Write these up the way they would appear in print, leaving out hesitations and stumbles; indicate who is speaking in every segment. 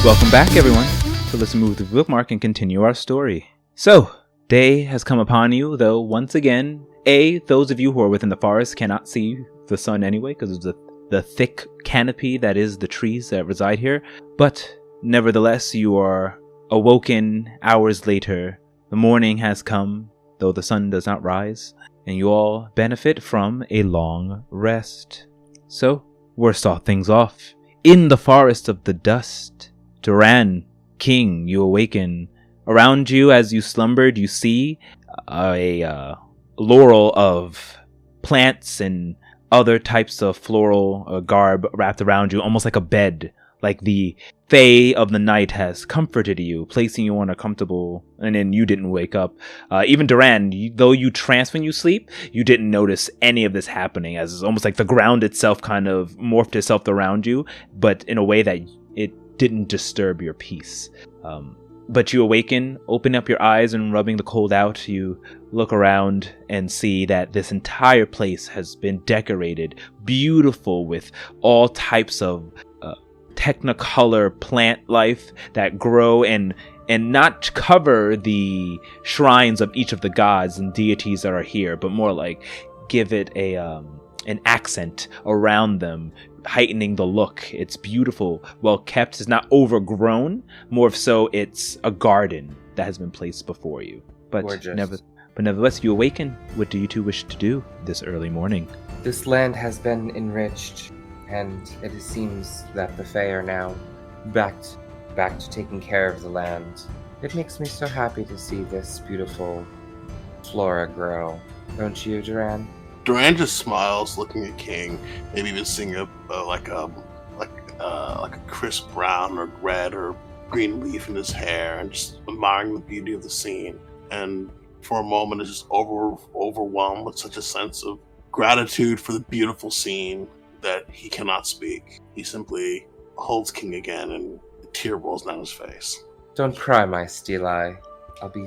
Speaker 1: Welcome back, everyone, to Let's Move the Bookmark and continue our story. So, day has come upon you, though once again, those of you who are within the forest cannot see the sun anyway, because of the thick canopy that is the trees that reside here. But, nevertheless, you are awoken hours later. The morning has come, though the sun does not rise, and you all benefit from a long rest. So, we'll start things off. In the forest of the dust, Duran, King, you awaken. Around you, as you slumbered, you see a laurel of plants and other types of floral garb wrapped around you, almost like a bed. Like the Fae of the night has comforted you, placing you on a comfortable, and then you didn't wake up. Even Duran, though you trance when you sleep, you didn't notice any of this happening, as it's almost like the ground itself kind of morphed itself around you, but in a way that it didn't disturb your peace. But you awaken, open up your eyes, and rubbing the cold out, you look around and see that this entire place has been decorated, beautiful, with all types of technicolor plant life that grow and not cover the shrines of each of the gods and deities that are here, but more like give it an accent around them, heightening the look. It's beautiful, well kept. It's not overgrown. More so, it's a garden that has been placed before you. But nevertheless, you awaken. What do you two wish to do this early morning?
Speaker 2: This land has been enriched, and it seems that the Fae are now back to taking care of the land. It makes me so happy to see this beautiful flora grow. Don't you, Duran?
Speaker 3: Duran just smiles, looking at King, maybe even seeing a crisp brown or red or green leaf in his hair, and just admiring the beauty of the scene. And for a moment, is just overwhelmed with such a sense of gratitude for the beautiful scene that he cannot speak. He simply holds King again, and a tear rolls down his face.
Speaker 2: Don't cry, my Steel-Eye. I'll be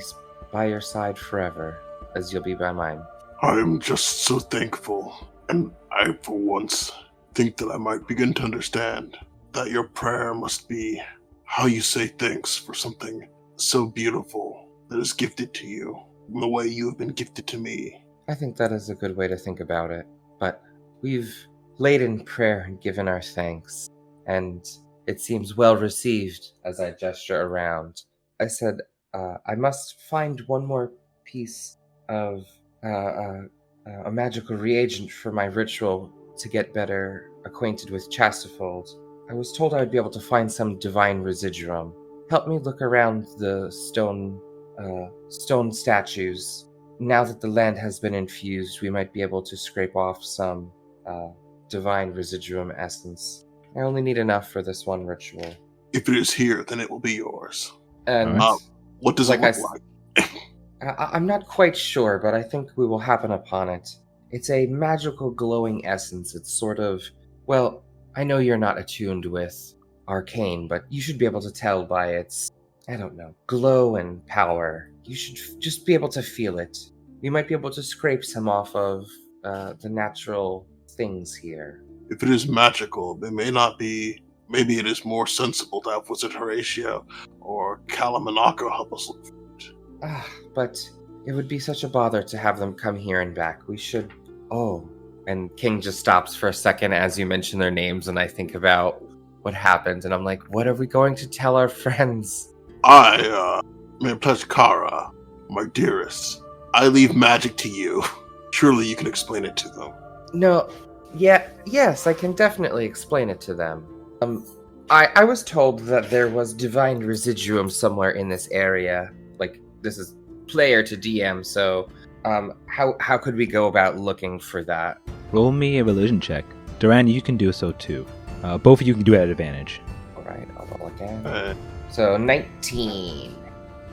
Speaker 2: by your side forever, as you'll be by mine.
Speaker 3: I'm just so thankful, and I, for once, think that I might begin to understand that your prayer must be how you say thanks for something so beautiful that is gifted to you, in the way you have been gifted to me.
Speaker 2: I think that is a good way to think about it, but we've laid in prayer and given our thanks, and it seems well received as I gesture around. I said, I must find one more piece of a magical reagent for my ritual to get better acquainted with Chastifold. I was told I would be able to find some divine residuum. Help me look around the stone statues. Now that the land has been infused, we might be able to scrape off some divine residuum essence. I only need enough for this one ritual.
Speaker 3: If it is here, then it will be yours.
Speaker 2: And
Speaker 3: what does it look like?
Speaker 2: I'm not quite sure, but I think we will happen upon it. It's a magical glowing essence. It's sort of, well, I know you're not attuned with arcane, but you should be able to tell by its, I don't know, glow and power. You should just be able to feel it. We might be able to scrape some off of the natural things here.
Speaker 3: If it is magical, it may not be. Maybe it is more sensible to have Wizard Horatio or Kalamanaka help us look for it.
Speaker 2: But it would be such a bother to have them come here and back. We should... Oh. And King just stops for a second as you mention their names, and I think about what happened, and I'm like, what are we going to tell our friends?
Speaker 3: Kara, my dearest, I leave magic to you. Surely you can explain it to them.
Speaker 2: No, yes, I can definitely explain it to them. I was told that there was divine residuum somewhere in this area. Like, this is player to DM, so how could we go about looking for that?
Speaker 1: Roll me a religion check. Duran, you can do so too. Both of you can do it at advantage.
Speaker 2: Alright, I'll roll again. So, 19.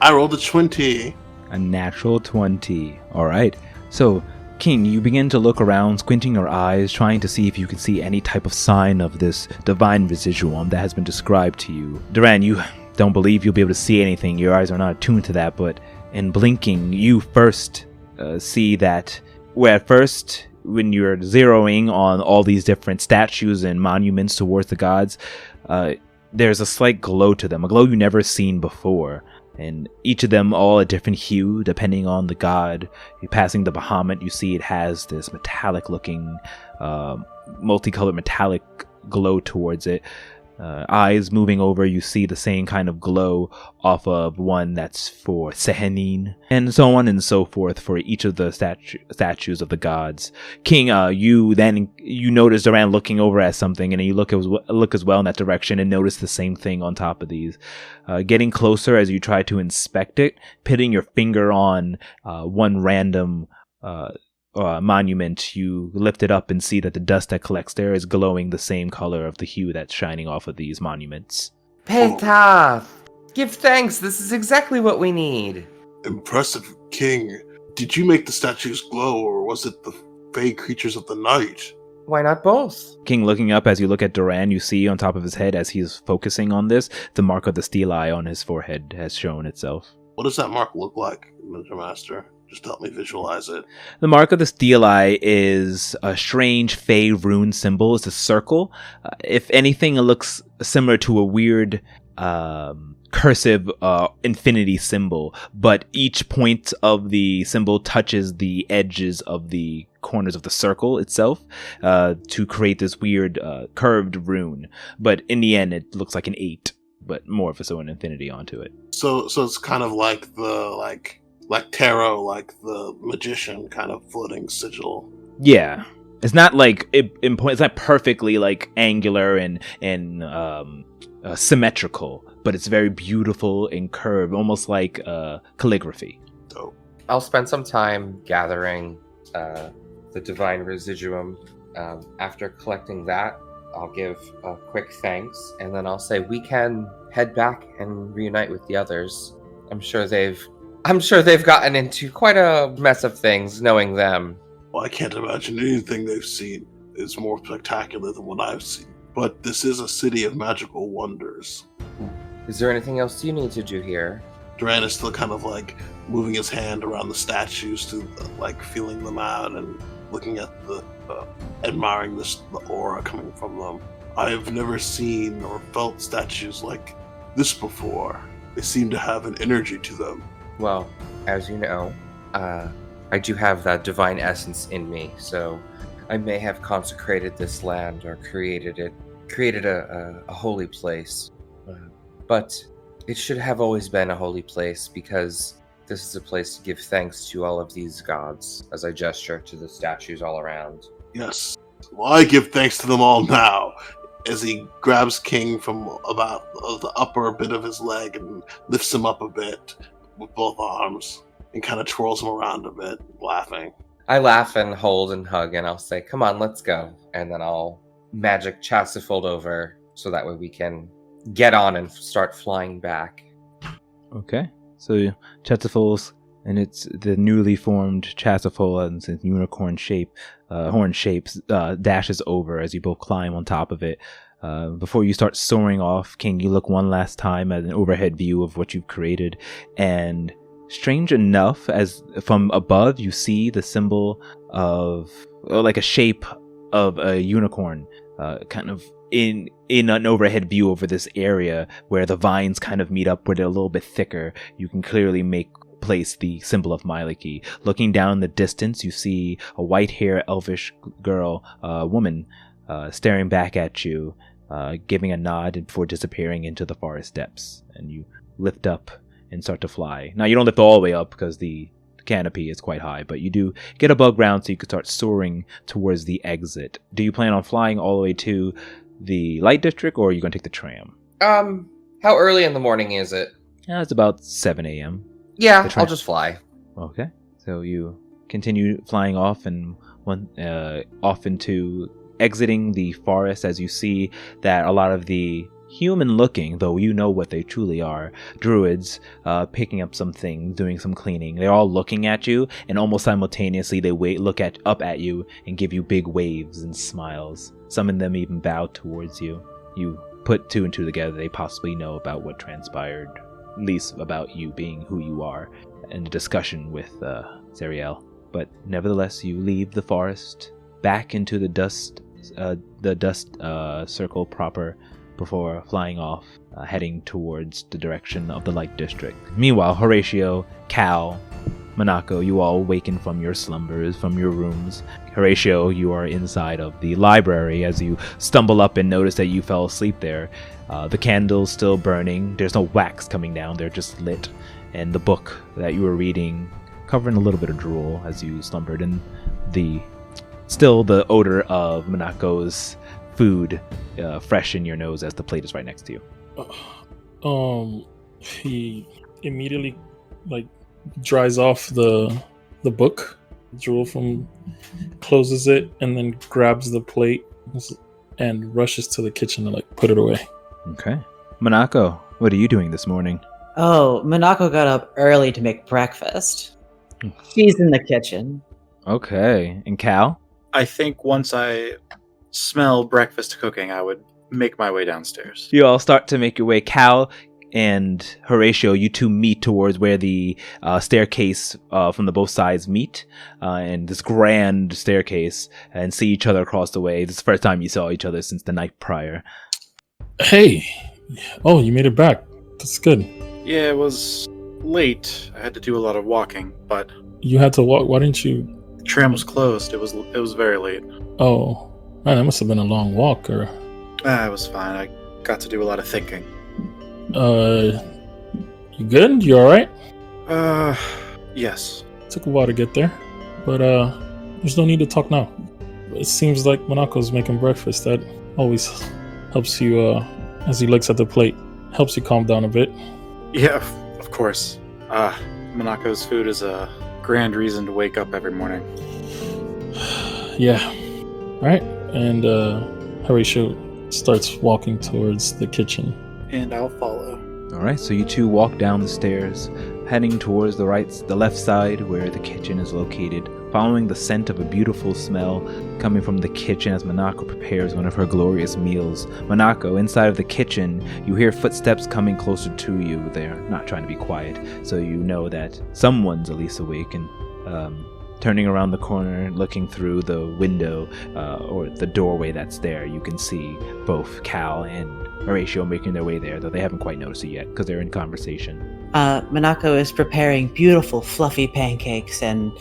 Speaker 3: I rolled a 20.
Speaker 1: A natural 20. Alright. So, King, you begin to look around, squinting your eyes, trying to see if you can see any type of sign of this divine residuum that has been described to you. Duran, you don't believe you'll be able to see anything. Your eyes are not attuned to that, but in blinking, you first see that where at first, when you're zeroing on all these different statues and monuments towards the gods, there's a slight glow to them, a glow you've never seen before. And each of them all a different hue depending on the god. You're passing the Bahamut, you see it has this metallic looking, multicolored metallic glow towards it. Eyes moving over, you see the same kind of glow off of one that's for Sehenin, and so on and so forth for each of the statues of the gods. King, you notice Duran looking over at something, and you look as well in that direction and notice the same thing on top of these. Getting closer as you try to inspect it, putting your finger on one random monument, you lift it up and see that the dust that collects there is glowing the same color of the hue that's shining off of these monuments.
Speaker 2: Petath! Give thanks, this is exactly what we need.
Speaker 3: Impressive, King. Did you make the statues glow, or was it the fey creatures of the night?
Speaker 2: Why not both?
Speaker 1: King, looking up as you look at Duran, you see on top of his head as he's focusing on this, the mark of the steel eye on his forehead has shown itself.
Speaker 3: What does that mark look like, Ninja Master? Just help me visualize it.
Speaker 1: The mark of the steel eye is a strange fey rune symbol. It's a circle. If anything, it looks similar to a weird cursive infinity symbol, but each point of the symbol touches the edges of the corners of the circle itself to create this weird curved rune. But in the end, it looks like an 8, but more of an infinity onto it.
Speaker 3: So it's kind of like like tarot, like the magician kind of floating sigil.
Speaker 1: Yeah, it's not like it's not perfectly like angular and symmetrical, but it's very beautiful and curved, almost like calligraphy.
Speaker 3: Dope.
Speaker 2: I'll spend some time gathering the divine residuum. After collecting that, I'll give a quick thanks, and then I'll say we can head back and reunite with the others. I'm sure they've gotten into quite a mess of things, knowing them.
Speaker 3: Well, I can't imagine anything they've seen is more spectacular than what I've seen. But this is a city of magical wonders.
Speaker 2: Is there anything else you need to do here?
Speaker 3: Duran is still kind of like moving his hand around the statues to like feeling them out and looking at admiring the aura coming from them. I have never seen or felt statues like this before. They seem to have an energy to them.
Speaker 2: Well, as you know, I do have that divine essence in me, so I may have consecrated this land or created a holy place. But it should have always been a holy place, because this is a place to give thanks to all of these gods, as I gesture to the statues all around.
Speaker 3: Yes. Well, I give thanks to them all now. As he grabs King from about the upper bit of his leg and lifts him up a bit with both arms and kind of twirls him around a bit, laughing.
Speaker 2: I laugh and hold and hug, and I'll say, come on, let's go. And then I'll magic Chasufold over so that way we can get on and start flying back.
Speaker 1: Okay. So Chasufold, and it's the newly formed Chasufold and its unicorn shape, horn shapes, dashes over as you both climb on top of it. Before you start soaring off, King, you look one last time at an overhead view of what you've created, and strange enough, as from above you see the symbol of, like a shape of a unicorn, kind of in an overhead view over this area where the vines kind of meet up, where they're a little bit thicker. You can clearly place the symbol of Myliki. Looking down in the distance, you see a white-haired elvish girl, woman, staring back at you, giving a nod before disappearing into the forest depths. And you lift up and start to fly. Now, you don't lift all the way up because the canopy is quite high, but you do get above ground so you can start soaring towards the exit. Do you plan on flying all the way to the Light District, or are you going to take the tram?
Speaker 2: How early in the morning is it?
Speaker 1: It's about 7 a.m.
Speaker 2: Yeah, I'll just fly.
Speaker 1: Okay. So you continue flying off and off into exiting the forest as you see that a lot of the human-looking, though you know what they truly are, druids picking up some things, doing some cleaning. They're all looking at you, and almost simultaneously they look up at you and give you big waves and smiles. Some of them even bow towards you. You put two and two together. They possibly know about what transpired, at least about you being who you are, and the discussion with Zariel. But nevertheless, you leave the forest back into the dust circle proper, before flying off, heading towards the direction of the Light District. Meanwhile, Horatio, Cal, Monako, you all awaken from your slumbers, from your rooms. Horatio, you are inside of the library as you stumble up and notice that you fell asleep there. The candle's still burning. There's no wax coming down. They're just lit. And the book that you were reading, covering a little bit of drool as you slumbered, and the odor of Monaco's food fresh in your nose as the plate is right next to you.
Speaker 4: He immediately dries off the book, drool from, closes it, and then grabs the plate and rushes to the kitchen to put it away.
Speaker 1: Okay. Monako, what are you doing this morning?
Speaker 5: Oh, Monako got up early to make breakfast. She's in the kitchen.
Speaker 1: Okay. And Cal?
Speaker 6: I think once I smell breakfast cooking, I would make my way downstairs.
Speaker 1: You all start to make your way. Cal and Horatio, you two meet towards where the staircase from the both sides meet, and this grand staircase, and see each other across the way. This is the first time you saw each other since the night prior.
Speaker 4: Hey! Oh, you made it back. That's good.
Speaker 6: Yeah, it was late. I had to do a lot of walking, but
Speaker 4: You had to walk. Why didn't you?
Speaker 6: the tram was closed. It was very late.
Speaker 4: Oh, man, that must have been a long walk. Or,
Speaker 6: It was fine. I got to do a lot of thinking.
Speaker 4: you good? You all right?
Speaker 6: Yes.
Speaker 4: Took a while to get there, but there's no need to talk now. It seems like Monaco's making breakfast. That always helps you, as he looks at the plate, helps you calm down a bit.
Speaker 6: Yeah, of course. Monaco's food is a grand reason to wake up every morning.
Speaker 4: Yeah. All right. And Horatio starts walking towards the kitchen.
Speaker 6: And I'll follow.
Speaker 1: Alright, so you two walk down the stairs, heading towards the left side where the kitchen is located, following the scent of a beautiful smell coming from the kitchen as Monako prepares one of her glorious meals. Monako, inside of the kitchen, you hear footsteps coming closer to you. They're not trying to be quiet, so you know that someone's at least awake, and turning around the corner, looking through the window, or the doorway that's there, you can see both Cal and Horatio making their way there, though they haven't quite noticed it yet because they're in conversation.
Speaker 5: Monako is preparing beautiful fluffy pancakes and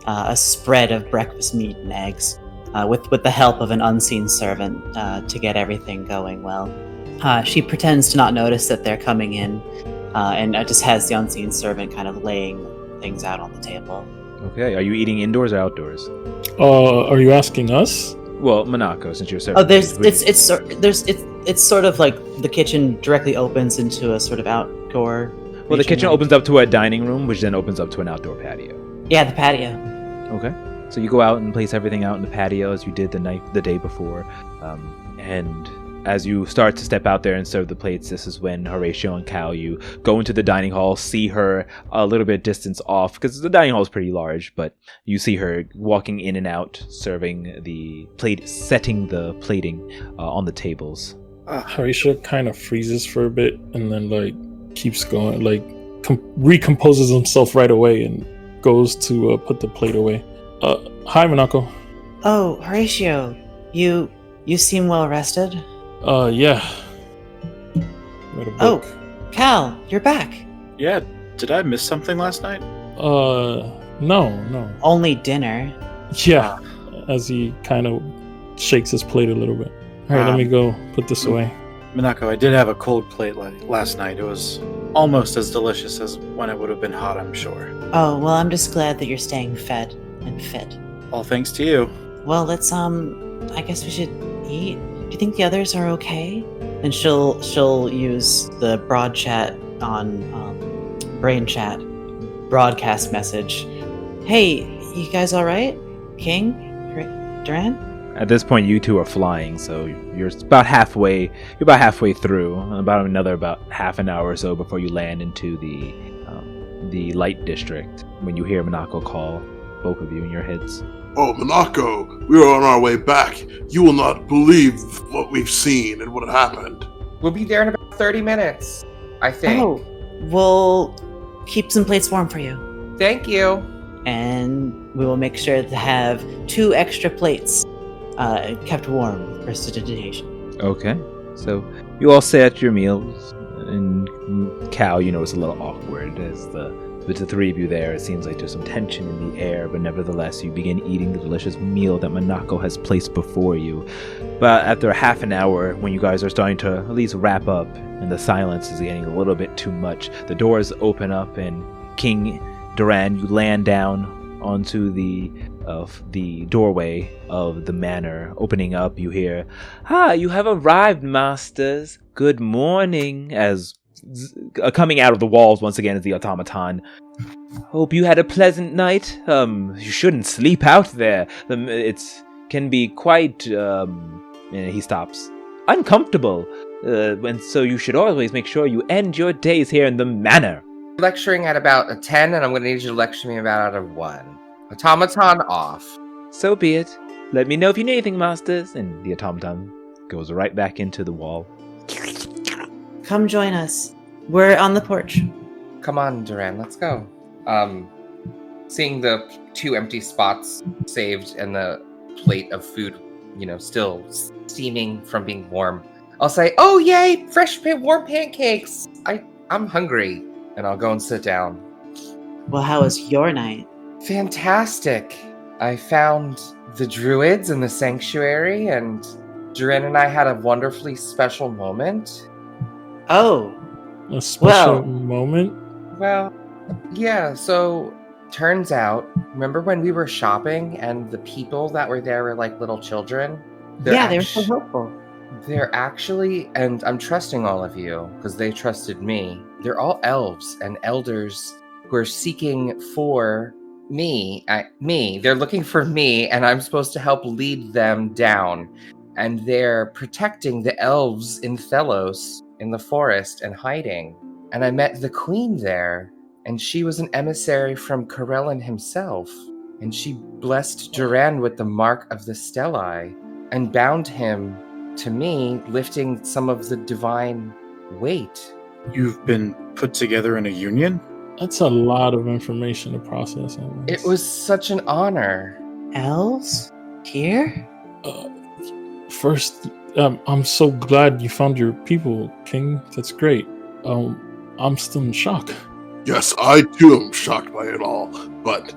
Speaker 5: a spread of breakfast meat and eggs, with the help of an unseen servant to get everything going well. She pretends to not notice that they're coming in, and just has the unseen servant kind of laying things out on the table.
Speaker 1: Okay, are you eating indoors or outdoors?
Speaker 4: Are you asking us?
Speaker 1: Well, Monako, since you're serving.
Speaker 5: Oh, it's sort of like the kitchen directly opens into a sort of outdoor.
Speaker 1: Well, the kitchen opens up to a dining room, which then opens up to an outdoor patio.
Speaker 5: Yeah, the patio.
Speaker 1: Okay. So you go out and place everything out in the patio as you did the day before. And as you start to step out there and serve the plates, this is when Horatio and Cal, you go into the dining hall, see her a little bit distance off, because the dining hall is pretty large, but you see her walking in and out, serving the plate, setting the plating on the tables.
Speaker 4: Horatio kind of freezes for a bit and then keeps going, recomposes himself right away and goes to put the plate away. Hi, Monako.
Speaker 5: Oh, Horatio, you seem well rested.
Speaker 4: Yeah. Read a book.
Speaker 5: Oh, Cal, you're back.
Speaker 6: Yeah, did I miss something last night?
Speaker 4: No.
Speaker 5: Only dinner.
Speaker 4: Yeah, as he kind of shakes his plate a little bit. All right, let me go put this away.
Speaker 6: Monako, I did have a cold plate last night. It was almost as delicious as when it would have been hot, I'm sure.
Speaker 5: Oh, well, I'm just glad that you're staying fed and fit.
Speaker 6: All thanks to you.
Speaker 5: Well, let's, I guess we should eat. Do you think the others are okay? And she'll use the broad chat on brain chat broadcast message. Hey, you guys all right? King, Duran?
Speaker 1: At this point, you two are flying, so you're about halfway. You're about halfway through. About half an hour or so before you land into the Light District. When you hear Monako call both of you in your heads.
Speaker 3: Oh, Monako, we are on our way back. You will not believe what we've seen and what happened.
Speaker 2: We'll be there in about 30 minutes, I think.
Speaker 5: Oh, we'll keep some plates warm for you.
Speaker 2: Thank you.
Speaker 5: And we will make sure to have 2 extra plates kept warm for prestidigitation.
Speaker 1: Okay. So you all sit at your meals, and Cal, you know, is a little awkward as with the three of you there. It seems like there's some tension in the air, but nevertheless, you begin eating the delicious meal that Monako has placed before you. But after half an hour, when you guys are starting to at least wrap up, and the silence is getting a little bit too much, the doors open up, and King Duran, you land down onto the doorway of the manor. Opening up, you hear, "Ah, you have arrived, masters. Good morning," as coming out of the walls once again is the automaton. "Hope you had a pleasant night. You shouldn't sleep out there. It can be quite, and he stops, uncomfortable. And so you should always make sure you end your days here in the manor."
Speaker 2: Lecturing at about a 10, and I'm going to need you to lecture me about out of 1. Automaton off.
Speaker 1: "So be it. Let me know if you need anything, masters." And the automaton goes right back into the wall.
Speaker 5: Come join us. We're on the porch.
Speaker 2: Come on, Duran, let's go. Seeing the 2 empty spots saved and the plate of food, still steaming from being warm, I'll say, "Oh, yay, fresh warm pancakes. I'm hungry." And I'll go and sit down.
Speaker 5: Well, how was your night?
Speaker 2: Fantastic. I found the druids in the sanctuary, and Duran and I had a wonderfully special moment.
Speaker 5: Oh.
Speaker 4: A special moment?
Speaker 2: Well, yeah, so turns out, remember when we were shopping and the people that were there were like little children?
Speaker 5: They were so helpful.
Speaker 2: They're actually, and I'm trusting all of you because they trusted me. They're all elves and elders who are seeking for me. They're looking for me, and I'm supposed to help lead them down. And they're protecting the elves in Thelos in the forest and hiding. And I met the queen there, and she was an emissary from Corellin himself. And she blessed Duran with the mark of the Stellai and bound him to me, lifting some of the divine weight.
Speaker 6: You've been put together in a union?
Speaker 4: That's a lot of information to process.
Speaker 2: It was such an honor.
Speaker 5: Elves? Here?
Speaker 4: First, I'm so glad you found your people, King. That's great. I'm still in shock.
Speaker 3: Yes, I too am shocked by it all, but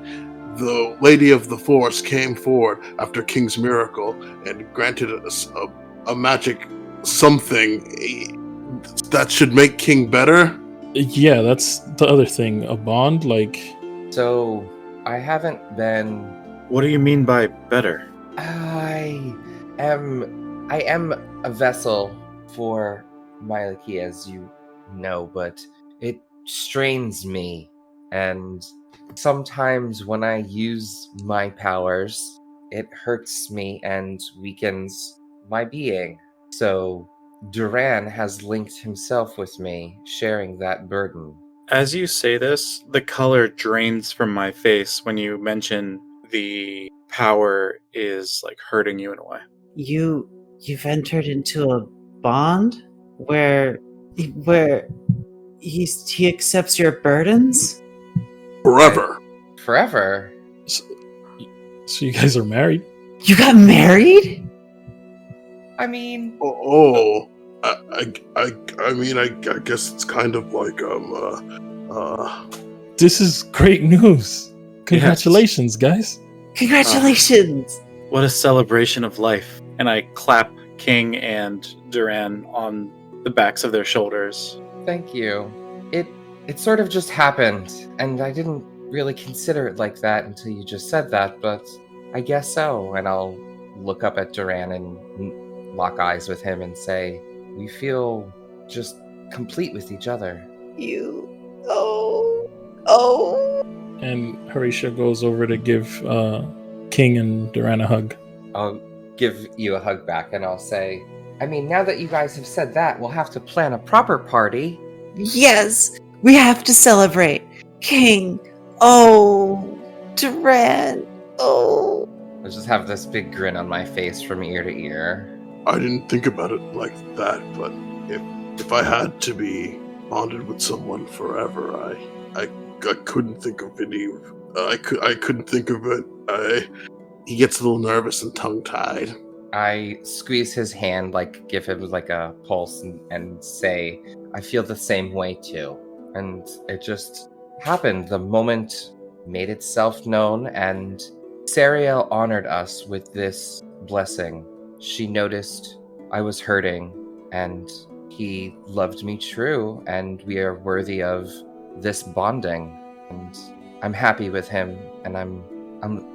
Speaker 3: the Lady of the Forest came forward after King's miracle and granted us a magic something that should make King better.
Speaker 4: Yeah, that's the other thing. A bond, like...
Speaker 2: So, I haven't been...
Speaker 6: What do you mean by better?
Speaker 2: I am a vessel for Myliki, as you know, but it strains me, and sometimes when I use my powers, it hurts me and weakens my being. So Duran has linked himself with me, sharing that burden.
Speaker 6: As you say this, the color drains from my face when you mention the power is like hurting you in a way.
Speaker 5: You've entered into a bond where he accepts your burdens?
Speaker 3: Forever.
Speaker 2: Forever?
Speaker 4: So you guys are married?
Speaker 5: You got married?
Speaker 2: I mean...
Speaker 3: I guess it's kind of like,
Speaker 4: This is great news. Congratulations, guys.
Speaker 5: Congratulations!
Speaker 6: What a celebration of life. And I clap King and Duran on the backs of their shoulders.
Speaker 2: Thank you. It sort of just happened, and I didn't really consider it like that until you just said that, but I guess so. And I'll look up at Duran and lock eyes with him and say, we feel just complete with each other.
Speaker 4: And Harisha goes over to give King and Duran a hug.
Speaker 2: I'll give you a hug back, and I'll say, I mean, now that you guys have said that, we'll have to plan a proper party.
Speaker 5: Yes, we have to celebrate. King, Duran,
Speaker 2: I just have this big grin on my face from ear to ear.
Speaker 3: I didn't think about it like that, but if I had to be bonded with someone forever, I couldn't think of any. I couldn't think of it. He gets a little nervous and tongue-tied.
Speaker 2: I squeeze his hand, like give him like a pulse and say, I feel the same way too. And it just happened. The moment made itself known, and Sariel honored us with this blessing. She noticed I was hurting, and he loved me true, and we are worthy of this bonding. And I'm happy with him, and I'm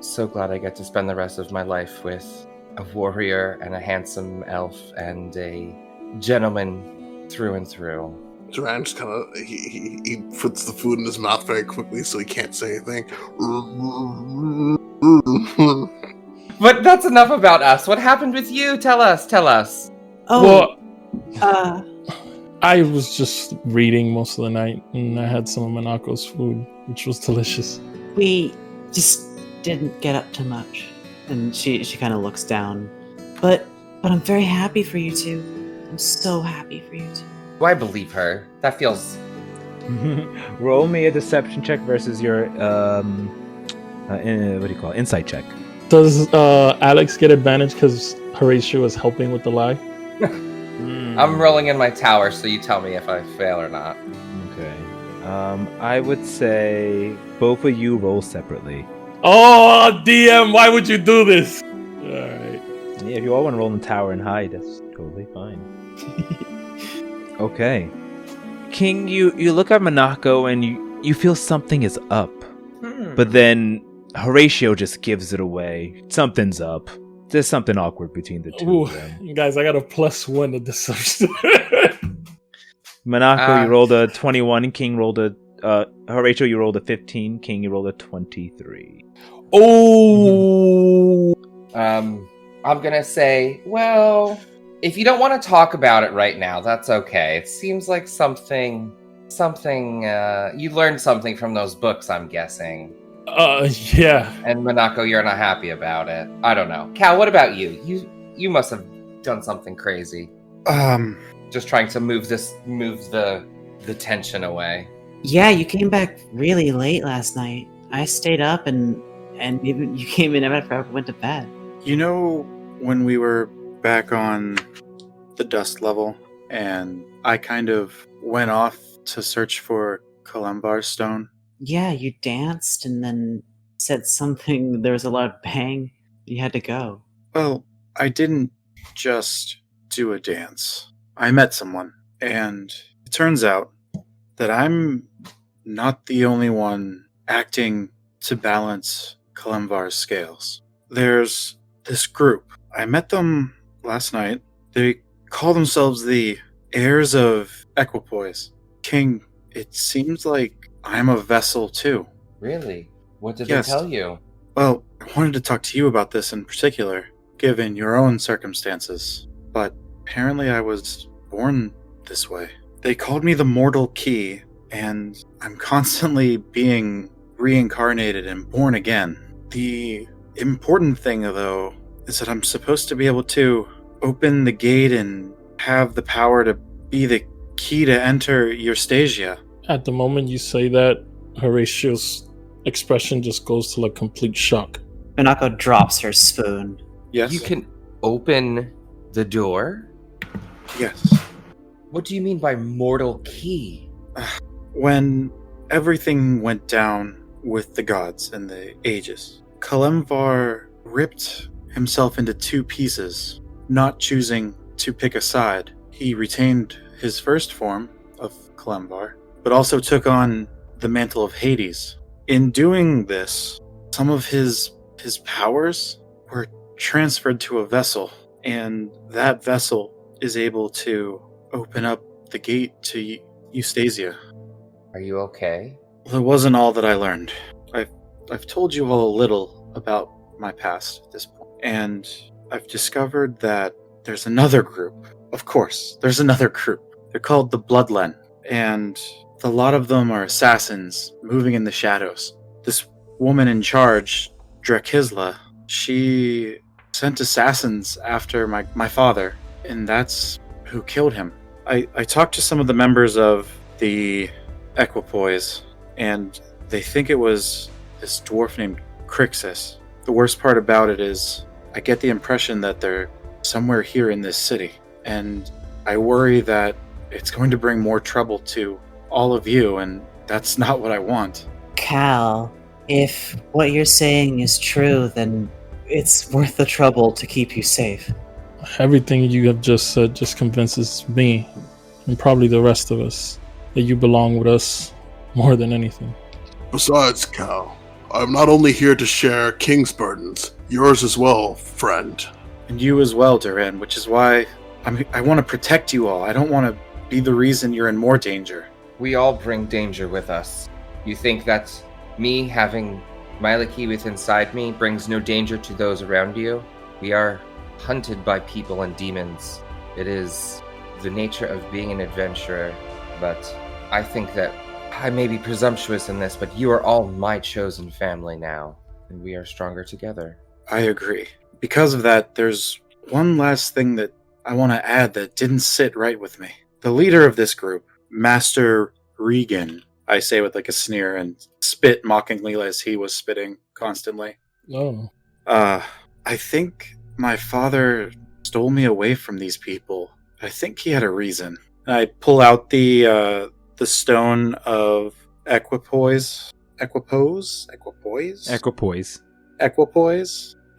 Speaker 2: so glad I get to spend the rest of my life with a warrior and a handsome elf and a gentleman through and through.
Speaker 3: Duran just kind of he puts the food in his mouth very quickly, so he can't say anything.
Speaker 2: But that's enough about us. What happened with you? Tell us.
Speaker 5: Oh,
Speaker 4: Well, I was just reading most of the night, and I had some of Monaco's food, which was delicious.
Speaker 5: we just didn't get up to much. And she kind of looks down. But I'm very happy for you two. I'm so happy for you two.
Speaker 2: Do I believe her? That feels...
Speaker 1: Roll me a deception check versus your what do you call it? Insight check.
Speaker 4: Does Alex get advantage because Horatio was helping with the lie?
Speaker 2: I'm rolling in my tower, so you tell me if I fail or not.
Speaker 1: Okay. I would say both of you roll separately.
Speaker 4: Oh, DM, why would you do this? Alright.
Speaker 1: Yeah, if you all want to roll in the tower and hide, that's totally fine. Okay. King, you look at Monaco and you feel something is up. But then Horatio just gives it away. Something's up. There's something awkward between the two
Speaker 4: Ooh,
Speaker 1: of them.
Speaker 4: guys, I got a +1 to deception.
Speaker 1: Monaco, you rolled a 21. King rolled a... Horatio, you rolled a 15. King, you rolled a 23.
Speaker 4: Oh!
Speaker 2: I'm gonna say, well, if you don't want to talk about it right now, that's okay. It seems like something, you learned something from those books, I'm guessing.
Speaker 4: Yeah.
Speaker 2: And Monaco, you're not happy about it. I don't know. Cal, what about you? You must have done something crazy. Just trying to move the tension away.
Speaker 5: Yeah, you came back really late last night. I stayed up and even you came in after I went to bed.
Speaker 6: You know, when we were back on the dust level, and I kind of went off to search for Kalembar's stone?
Speaker 5: Yeah, you danced and then said something. There was a lot of bang. You had to go.
Speaker 6: Well, I didn't just do a dance. I met someone, and it turns out that I'm not the only one acting to balance Kalemvar's scales. There's this group. I met them last night. They call themselves the Heirs of Equipoise. King, it seems like I'm a vessel too.
Speaker 2: Really? What did
Speaker 6: Yes.
Speaker 2: they tell you?
Speaker 6: Well, I wanted to talk to you about this in particular, given your own circumstances. But apparently I was born this way. They called me the Mortal Key, and I'm constantly being reincarnated and born again. The important thing, though, is that I'm supposed to be able to open the gate and have the power to be the key to enter Eustasia.
Speaker 4: At the moment you say that, Horatio's expression just goes to like complete shock.
Speaker 5: Minako drops her spoon.
Speaker 6: Yes?
Speaker 2: You can open the door?
Speaker 6: Yes.
Speaker 2: What do you mean by mortal key?
Speaker 6: When everything went down with the gods and the ages, Kalemvar ripped himself into two pieces, not choosing to pick a side. He retained his first form of Kalemvar, but also took on the mantle of Hades. In doing this, some of his powers were transferred to a vessel, and that vessel is able to open up the gate to Eustasia.
Speaker 2: Are you okay?
Speaker 6: Well, it wasn't all that I learned. I've told you all a little about my past at this point, and I've discovered that there's another group. Of course, there's another group. They're called the Bloodlen, and a lot of them are assassins moving in the shadows. This woman in charge, Drakisla, she sent assassins after my father, and that's who killed him. I talked to some of the members of the Equipoise, and they think it was this dwarf named Crixus. The worst part about it is I get the impression that they're somewhere here in this city. And I worry that it's going to bring more trouble to all of you, and that's not what I want.
Speaker 5: Cal, if what you're saying is true, then it's worth the trouble to keep you safe.
Speaker 4: Everything you have just said just convinces me, and probably the rest of us, that you belong with us more than anything.
Speaker 3: Besides, Cal, I'm not only here to share King's burdens, yours as well, friend.
Speaker 6: And you as well, Duran, which is why I want to protect you all. I don't want to be the reason you're in more danger.
Speaker 2: We all bring danger with us. You think that me having Mylakith inside me brings no danger to those around you? We are hunted by people and demons. It is the nature of being an adventurer, but I think that I may be presumptuous in this, but you are all my chosen family now, and we are stronger together.
Speaker 6: I agree. Because of that, there's one last thing that I want to add that didn't sit right with me. The leader of this group, Master Regan, I say with like a sneer and spit mockingly as he was spitting constantly.
Speaker 4: Oh.
Speaker 6: I think my father stole me away from these people. I think he had a reason. I pull out the stone of equipoise,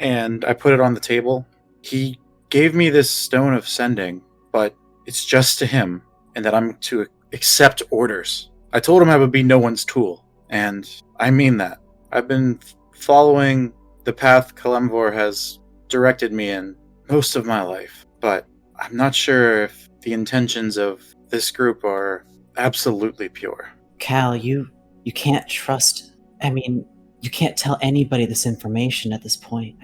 Speaker 6: and I put it on the table. He gave me this stone of sending, but it's just to him, and that I'm to accept orders. I told him I would be no one's tool, and I mean that. I've been following the path Kalemvor has directed me in most of my life, but I'm not sure if the intentions of this group are absolutely pure.
Speaker 5: Cal, you can't trust... you can't tell anybody this information at this point.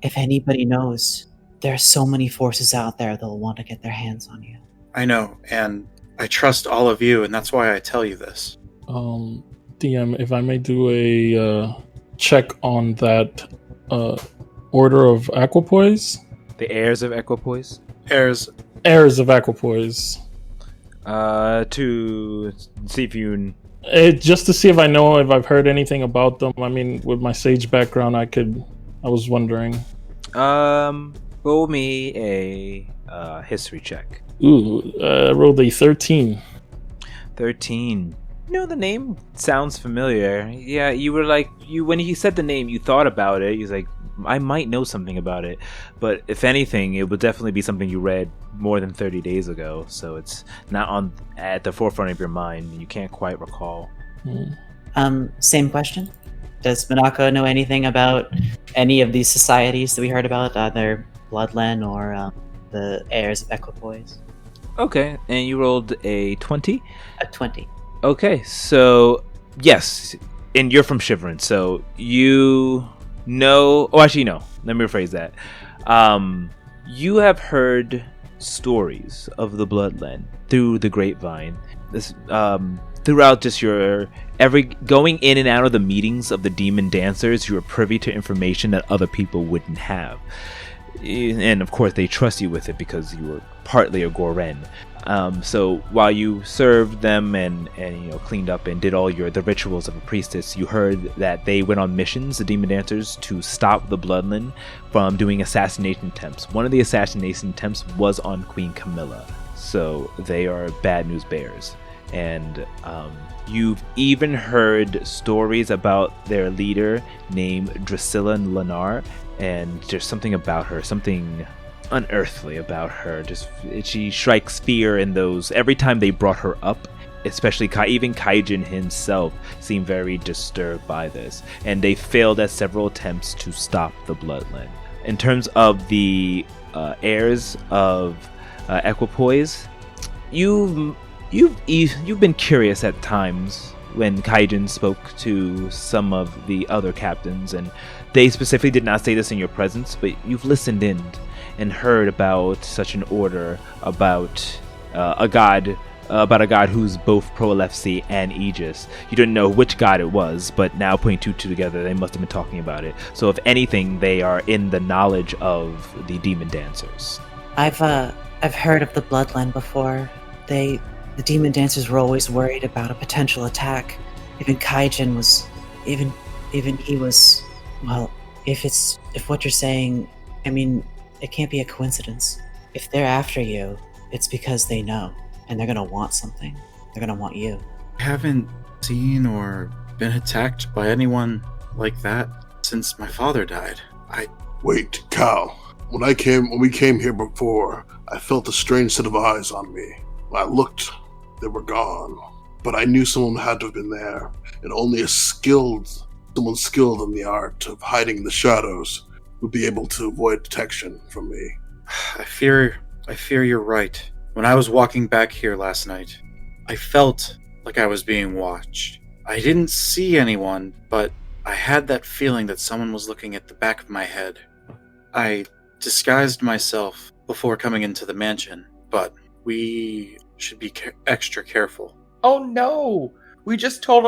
Speaker 5: If anybody knows, there are so many forces out there that'll want to get their hands on you.
Speaker 6: I know, and I trust all of you, and that's why I tell you this.
Speaker 4: DM, if I may do a check on that Order of Equipoise?
Speaker 1: The heirs of Equipoise?
Speaker 6: Heirs
Speaker 4: of Equipoise.
Speaker 1: To see if you...
Speaker 4: just to see if I know if I've heard anything about them. With my sage background, I was wondering.
Speaker 1: Roll me a history check.
Speaker 4: Ooh, I rolled a 13.
Speaker 1: 13. The name sounds familiar. Yeah, you were like, when he said the name, you thought about it. He's like, I might know something about it. But if anything, it would definitely be something you read more than 30 days ago. So it's not at the forefront of your mind. You can't quite recall.
Speaker 5: Same question. Does Minako know anything about any of these societies that we heard about, either Bloodlen or the heirs of Equipoise?
Speaker 1: Okay, and you rolled a 20?
Speaker 5: A 20.
Speaker 1: Okay, so yes, and you're from Shiverin, so you know... Oh, actually, no. Let me rephrase that. You have heard stories of the Bloodlen through the grapevine. Throughout just your going in and out of the meetings of the demon dancers, you are privy to information that other people wouldn't have. And of course, they trust you with it because you were partly a Goren. So while you served them and cleaned up and did all the rituals of a priestess, you heard that they went on missions, the demon dancers, to stop the Bloodlen from doing assassination attempts. One of the assassination attempts was on Queen Camilla, so they are bad news bears. And you've even heard stories about their leader named Drusilla Lenar, and there's something about her, something unearthly about her. She strikes fear in those. Every time they brought her up, especially even Kaijin himself seemed very disturbed by this, and they failed at several attempts to stop the Bloodlen. In terms of the heirs of Equipoise, you've been curious at times when Kaijin spoke to some of the other captains, and they specifically did not say this in your presence, but you've listened in and heard about such an order, about a god who's both Prolefsi and Aegis. You didn't know which god it was, but now putting two together, they must have been talking about it. So if anything, they are in the knowledge of the demon dancers.
Speaker 5: I've heard of the Bloodlen before. The demon dancers were always worried about a potential attack. Even Kaijin was, even he was. Well, if what you're saying, it can't be a coincidence. If they're after you, it's because they know, and they're gonna want something. They're gonna want you.
Speaker 6: I haven't seen or been attacked by anyone like that since my father died.
Speaker 3: Wait, Cal. When we came here before, I felt a strange set of eyes on me. When I looked, they were gone. But I knew someone had to have been there, and only someone skilled in the art of hiding in the shadows would be able to avoid detection from me.
Speaker 6: I fear you're right. When I was walking back here last night, I felt like I was being watched. I didn't see anyone, but I had that feeling that someone was looking at the back of my head. I disguised myself before coming into the mansion, but we should be extra careful.
Speaker 2: Oh no! We just told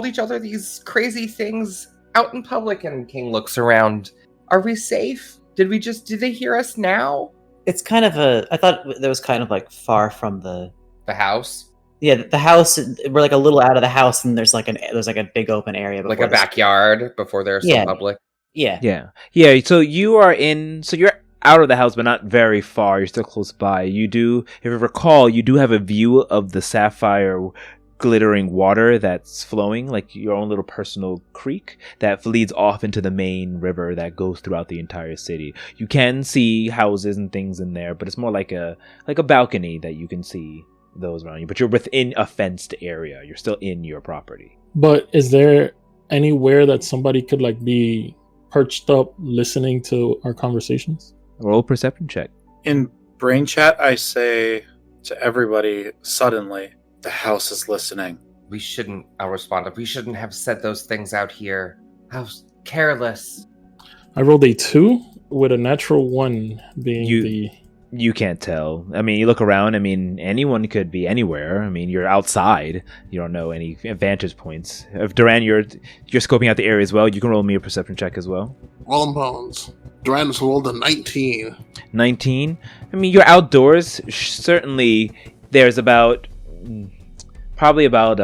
Speaker 2: each other these crazy things out in public, and King looks around. Are we safe? Did they hear us now?
Speaker 5: It's kind of I thought that was kind of like far from the
Speaker 2: house?
Speaker 5: Yeah, the house. We're like a little out of the house, and there's like a big open area,
Speaker 2: like a backyard before there's some public.
Speaker 5: Yeah.
Speaker 1: So you're out of the house, but not very far. You're still close by. You do, if you recall, you do have a view of the sapphire glittering water that's flowing, like your own little personal creek that leads off into the main river that goes throughout the entire city. You can see houses and things in there, but it's more like a balcony that you can see those around you. But you're within a fenced area. You're still in your property.
Speaker 4: But is there anywhere that somebody could like be perched up listening to our conversations?
Speaker 1: Roll a perception check.
Speaker 6: In brain chat, I say to everybody suddenly, the house is listening.
Speaker 2: I'll respond. We shouldn't have said those things out here. How careless.
Speaker 4: I rolled a 2 with a natural 1 being
Speaker 1: You can't tell. I mean, you look around. I mean, anyone could be anywhere. I mean, you're outside. You don't know any vantage points. If Duran, you're scoping out the area as well, you can roll me a perception check as well.
Speaker 3: Rolling bones. Duran has rolled a 19.
Speaker 1: 19? I mean, you're outdoors. Certainly, there's probably about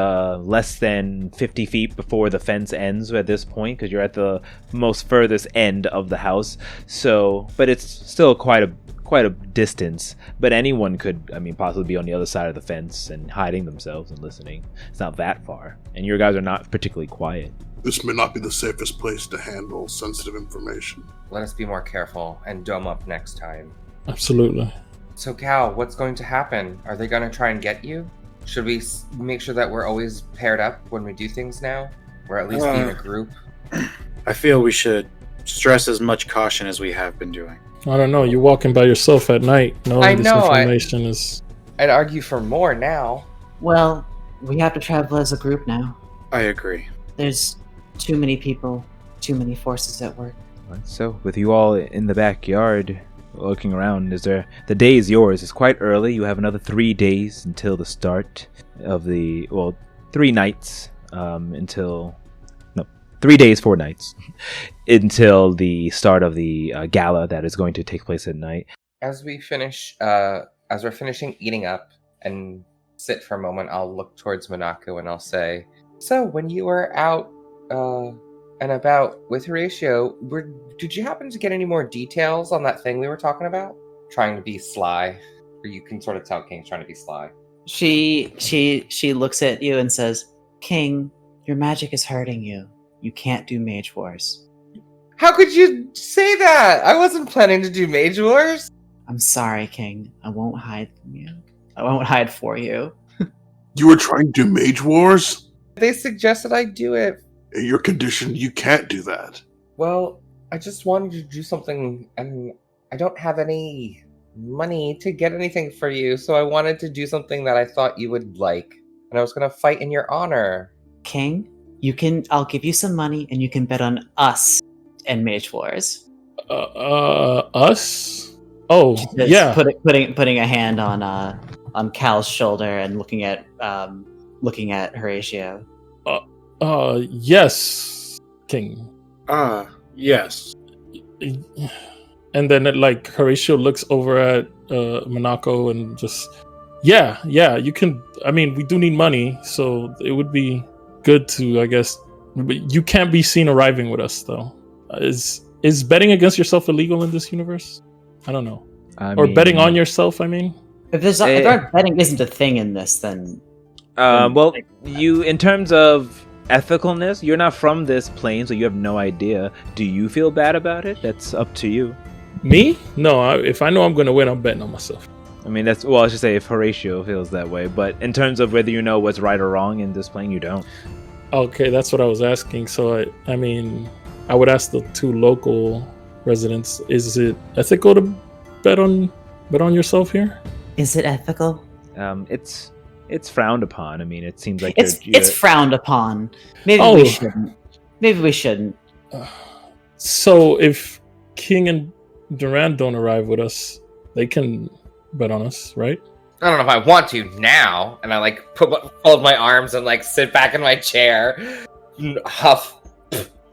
Speaker 1: less than 50 feet before the fence ends at this point, because you're at the most furthest end of the house. So, but it's still quite a distance. But anyone could, I mean, possibly be on the other side of the fence and hiding themselves and listening. It's not that far, and your guys are not particularly quiet.
Speaker 3: This may not be the safest place to handle sensitive information.
Speaker 2: Let us be more careful and dome up next time.
Speaker 4: Absolutely.
Speaker 2: So, Cal, what's going to happen? Are they going to try and get you? Should we make sure that we're always paired up when we do things now? Or at least be in a group?
Speaker 6: I feel we should stress as much caution as we have been doing.
Speaker 4: I don't know. You're walking by yourself at night.
Speaker 2: I know.
Speaker 4: This information is...
Speaker 2: I'd argue for more now.
Speaker 5: Well, we have to travel as a group now.
Speaker 6: I agree.
Speaker 5: There's too many people, too many forces at work.
Speaker 1: So, with you all in the backyard, looking around, the day is yours. It's quite early. You have another 3 days until the start of 3 nights until 3 days, 4 nights until the start of the gala that is going to take place at night.
Speaker 2: As we're finishing eating up and sit for a moment, I'll look towards Monaco and I'll say, so when you were out and about with Horatio, did you happen to get any more details on that thing we were talking about? Trying to be sly, or you can sort of tell King's trying to be sly.
Speaker 5: She looks at you and says, King, your magic is hurting you. You can't do Mage Wars.
Speaker 2: How could you say that? I wasn't planning to do Mage Wars.
Speaker 5: I'm sorry, King. I won't hide from you. I won't hide for you.
Speaker 3: You were trying to do Mage Wars?
Speaker 2: They suggested I do it.
Speaker 3: In your condition, you can't do that.
Speaker 2: Well, I just wanted to do something, and I don't have any money to get anything for you, so I wanted to do something that I thought you would like, and I was going to fight in your honor.
Speaker 5: King, I'll give you some money, and you can bet on us and Mage Wars.
Speaker 4: Us? Oh, yeah.
Speaker 5: Putting a hand on Cal's shoulder and looking at Horatio.
Speaker 4: Yes, King.
Speaker 6: Yes.
Speaker 4: And then Horatio looks over at Monaco and just, yeah, you can. I mean, we do need money, so it would be good to, I guess. But you can't be seen arriving with us, though. Is betting against yourself illegal in this universe? I don't know.
Speaker 1: I
Speaker 4: Or betting
Speaker 1: mean,
Speaker 4: on yourself, I mean.
Speaker 5: If betting isn't a thing in this, then
Speaker 1: well, you, in terms of ethicalness, you're not from this plane, so you have no idea. Do you feel bad about it? That's up to you.
Speaker 4: Me? No, if I know I'm going to win, I'm betting on myself.
Speaker 1: I mean, that's, well, I should say if Horatio feels that way, but in terms of whether you know what's right or wrong in this plane, you don't.
Speaker 4: Okay, that's what I was asking. So, I mean, I would ask the two local residents, is it ethical to bet on yourself here?
Speaker 5: is it ethical?
Speaker 1: It's frowned upon. I mean, it seems like
Speaker 5: It's frowned upon. Maybe
Speaker 4: Oh.
Speaker 5: we shouldn't. Maybe we shouldn't.
Speaker 4: So, if King and Duran don't arrive with us, they can bet on us, right?
Speaker 2: I don't know if I want to now. And I like fold my arms and like sit back in my chair, huff.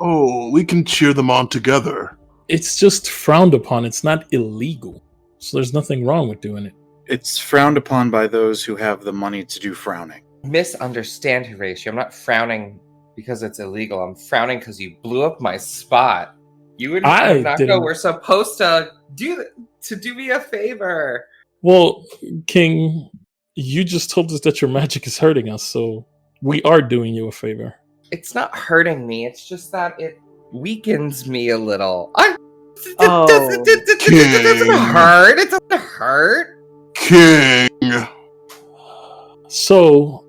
Speaker 3: Oh, we can cheer them on together.
Speaker 4: It's just frowned upon. It's not illegal. So there's nothing wrong with doing it.
Speaker 6: It's frowned upon by those who have the money to do frowning.
Speaker 2: Misunderstand, Horatio. I'm not frowning because it's illegal. I'm frowning because you blew up my spot. You and
Speaker 4: I
Speaker 2: Nako
Speaker 4: didn't-
Speaker 2: were supposed to do me a favor.
Speaker 4: Well, King, you just told us that your magic is hurting us, so we are doing you a favor.
Speaker 2: It's not hurting me. It's just that it weakens me a little. It doesn't
Speaker 3: King.
Speaker 2: hurt. It doesn't hurt.
Speaker 3: King.
Speaker 4: So,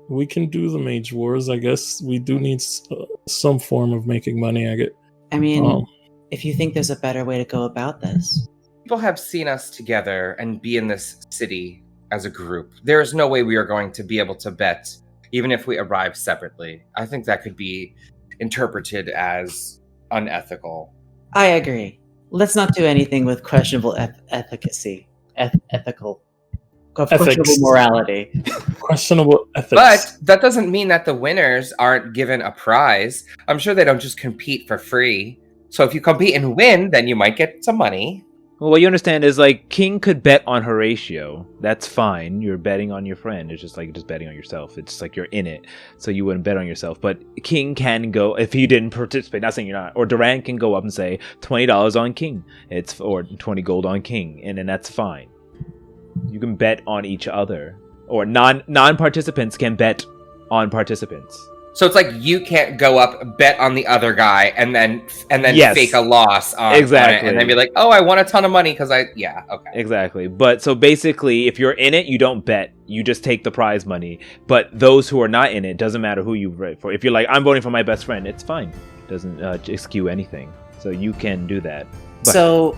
Speaker 4: we can do the Mage Wars. I guess we do need some form of making money.
Speaker 5: I mean,
Speaker 4: Oh.
Speaker 5: if you think there's a better way to go about this.
Speaker 2: People have seen us together and be in this city as a group. There is no way we are going to be able to bet, even if we arrive separately. I think that could be interpreted as unethical.
Speaker 5: I agree. Let's not do anything with questionable efficacy. Ethical. Questionable morality.
Speaker 4: Questionable ethics.
Speaker 2: But that doesn't mean that the winners aren't given a prize. I'm sure they don't just compete for free. So if you compete and win, then you might get some money.
Speaker 1: Well, what you understand is, like, King could bet on Horatio. That's fine. You're betting on your friend. It's just like just betting on yourself. It's like you're in it, so you wouldn't bet on yourself. But King can go, if he didn't participate, not saying you're not, or Duran can go up and say $20 on King. Or 20 gold on King, and then that's fine. You can bet on each other. Or non-participants can bet on participants.
Speaker 2: So it's like you can't go up, bet on the other guy, and then
Speaker 1: Yes.
Speaker 2: fake a loss on
Speaker 1: Exactly.
Speaker 2: on it, and then be like, "Oh, I won a ton of money because okay."
Speaker 1: Exactly. But so basically, if you're in it, you don't bet. You just take the prize money. But those who are not in it, doesn't matter who you vote for. If you're like, I'm voting for my best friend, it's fine. Doesn't skew anything. So you can do that. But-
Speaker 5: So,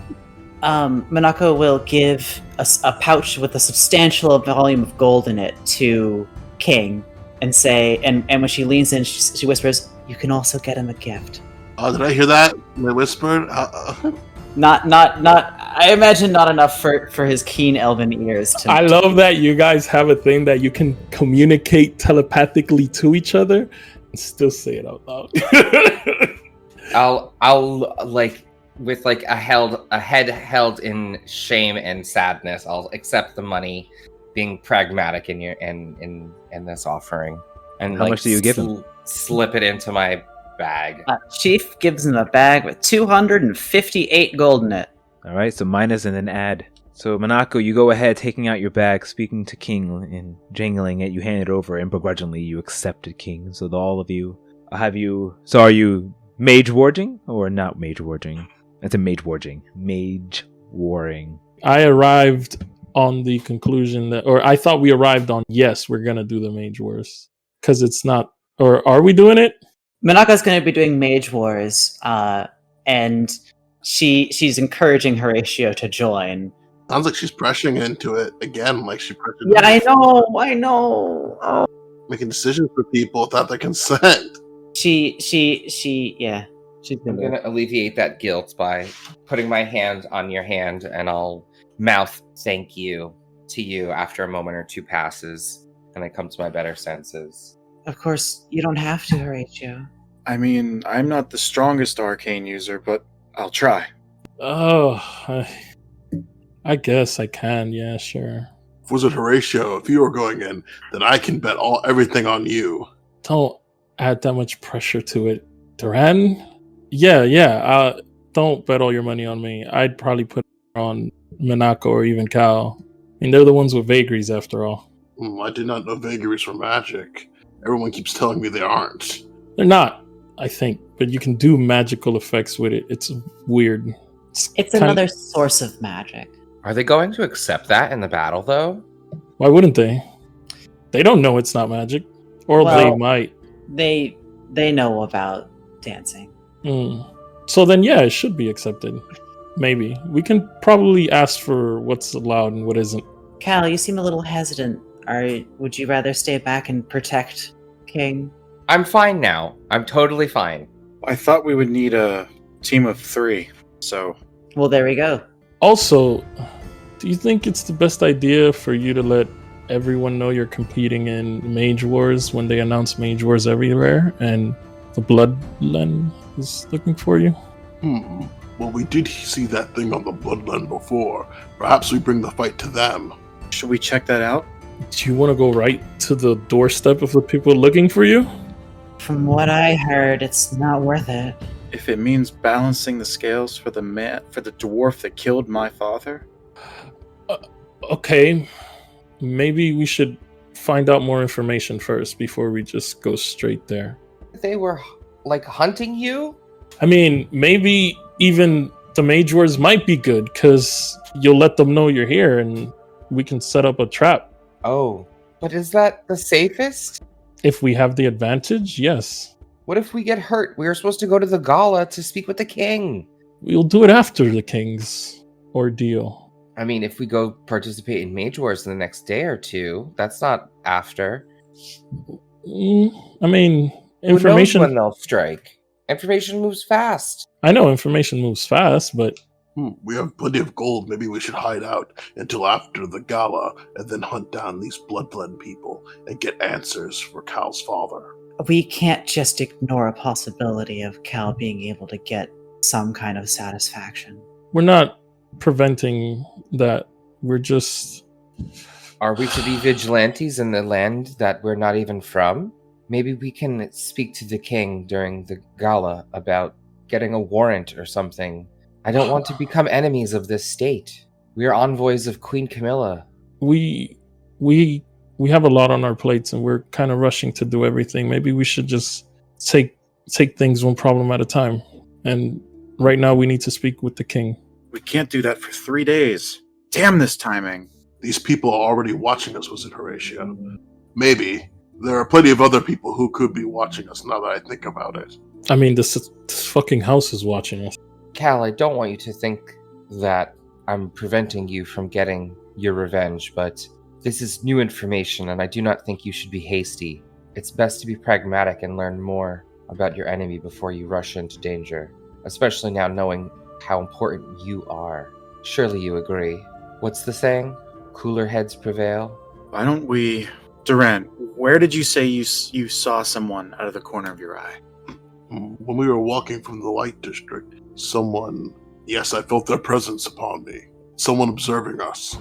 Speaker 5: Monako will give a pouch with a substantial volume of gold in it to King and say, and when she leans in, she whispers, "You can also get him a gift."
Speaker 3: Did I hear that? They whispered.
Speaker 5: Not. I imagine not enough for his keen elven ears.
Speaker 4: I love that you guys have a thing that you can communicate telepathically to each other and still say it out loud.
Speaker 2: I'll like with like a head held in shame and sadness. I'll accept the money, being pragmatic in this offering. And
Speaker 1: How much do you give him?
Speaker 2: Slip it into my bag.
Speaker 5: Chief gives him a bag with 258 gold in it.
Speaker 1: All right, so minus and then add. So Monako, you go ahead, taking out your bag, speaking to King and jangling it. You hand it over, and begrudgingly you accepted King. So all of you, So are you mage warding or not mage warding? It's a mage warding. Mage warring.
Speaker 4: I arrived on the conclusion that, or I thought we arrived on, yes, we're gonna do the Mage Wars because it's not, or are we doing it?
Speaker 5: Monaco's going to be doing Mage Wars, and she's encouraging Horatio to join.
Speaker 3: Sounds like she's pressuring into it again. Like she pressured.
Speaker 5: Yeah, I know. Oh.
Speaker 3: Making decisions for people without their consent.
Speaker 5: Yeah. She's
Speaker 2: I'm gonna alleviate that guilt by putting my hand on your hand, and I'll mouth "thank you" to you after a moment or two passes, and I come to my better senses.
Speaker 5: Of course, you don't have to, Horatio.
Speaker 6: I mean, I'm not the strongest arcane user, but I'll try.
Speaker 4: Oh, I guess I can. Yeah, sure.
Speaker 3: Wizard Horatio, if you were going in, then I can bet everything on you.
Speaker 4: Don't add that much pressure to it, Duran. Yeah. Don't bet all your money on me. I'd probably put on Minako or even Cal. I mean, they're the ones with vagaries after all.
Speaker 3: I did not know vagaries were magic. Everyone keeps telling me they aren't.
Speaker 4: They're not, I think, but you can do magical effects with it. It's weird.
Speaker 5: It's
Speaker 4: kind
Speaker 5: another source of magic.
Speaker 2: Are they going to accept that in the battle, though?
Speaker 4: Why wouldn't they? They don't know it's not magic. Or
Speaker 5: Well-
Speaker 4: they might.
Speaker 5: They know about dancing.
Speaker 4: So then, yeah, it should be accepted. Maybe. We can probably ask for what's allowed and what isn't.
Speaker 5: Cal, you seem a little hesitant. Would you rather stay back and protect King?
Speaker 2: I'm fine now. I'm totally fine.
Speaker 6: I thought we would need a team of 3, so
Speaker 5: Well, there we go.
Speaker 4: Also, do you think it's the best idea for you to let everyone know you're competing in Mage Wars when they announce Mage Wars everywhere and the Bloodline is looking for you?
Speaker 3: Well, we did see that thing on the Bloodline before. Perhaps we bring the fight to them.
Speaker 6: should we check that out?
Speaker 4: Do you want to go right to the doorstep of the people looking for you?
Speaker 5: From what I heard, it's not worth it.
Speaker 6: If it means balancing the scales for the dwarf that killed my father?
Speaker 4: Okay, maybe we should find out more information first before we just go straight there.
Speaker 2: They were, like, hunting you?
Speaker 4: I mean, maybe even the Mage Wars might be good, because you'll let them know you're here and we can set up a trap.
Speaker 2: Oh, but is that the safest?
Speaker 4: If we have the advantage, yes.
Speaker 2: What if we get hurt? We were supposed to go to the gala to speak with the king.
Speaker 4: We'll do it after the king's ordeal.
Speaker 2: I mean, if we go participate in Mage Wars in the next day or two, that's not after.
Speaker 4: I mean,
Speaker 2: Who knows
Speaker 4: information...
Speaker 2: when they'll strike? Information moves fast.
Speaker 4: I know information moves fast, but
Speaker 3: We have plenty of gold. Maybe we should hide out until after the gala and then hunt down these bloodblend people and get answers for Cal's father.
Speaker 5: We can't just ignore a possibility of Cal being able to get some kind of satisfaction.
Speaker 4: we're not preventing that. We're just...
Speaker 2: Are we to be vigilantes in the land that we're not even from? Maybe we can speak to the king during the gala about getting a warrant or something. I don't want to become enemies of this state. We are envoys of Queen Camilla.
Speaker 4: We have a lot on our plates and we're kind of rushing to do everything. Maybe we should just take things one problem at a time. And right now we need to speak with the king.
Speaker 6: We can't do that for 3 days. Damn this timing.
Speaker 3: These people are already watching us, was it, Horatio? Maybe. There are plenty of other people who could be watching us now that I think about it.
Speaker 4: I mean, this fucking house is watching us.
Speaker 2: Cal, I don't want you to think that I'm preventing you from getting your revenge, but this is new information and I do not think you should be hasty. It's best to be pragmatic and learn more about your enemy before you rush into danger, especially now knowing how important you are. Surely you agree. What's the saying? Cooler heads prevail?
Speaker 6: Why don't we... Durant, where did you say you saw someone out of the corner of your eye?
Speaker 3: When we were walking from the Light District, yes, I felt their presence upon me. Someone observing us.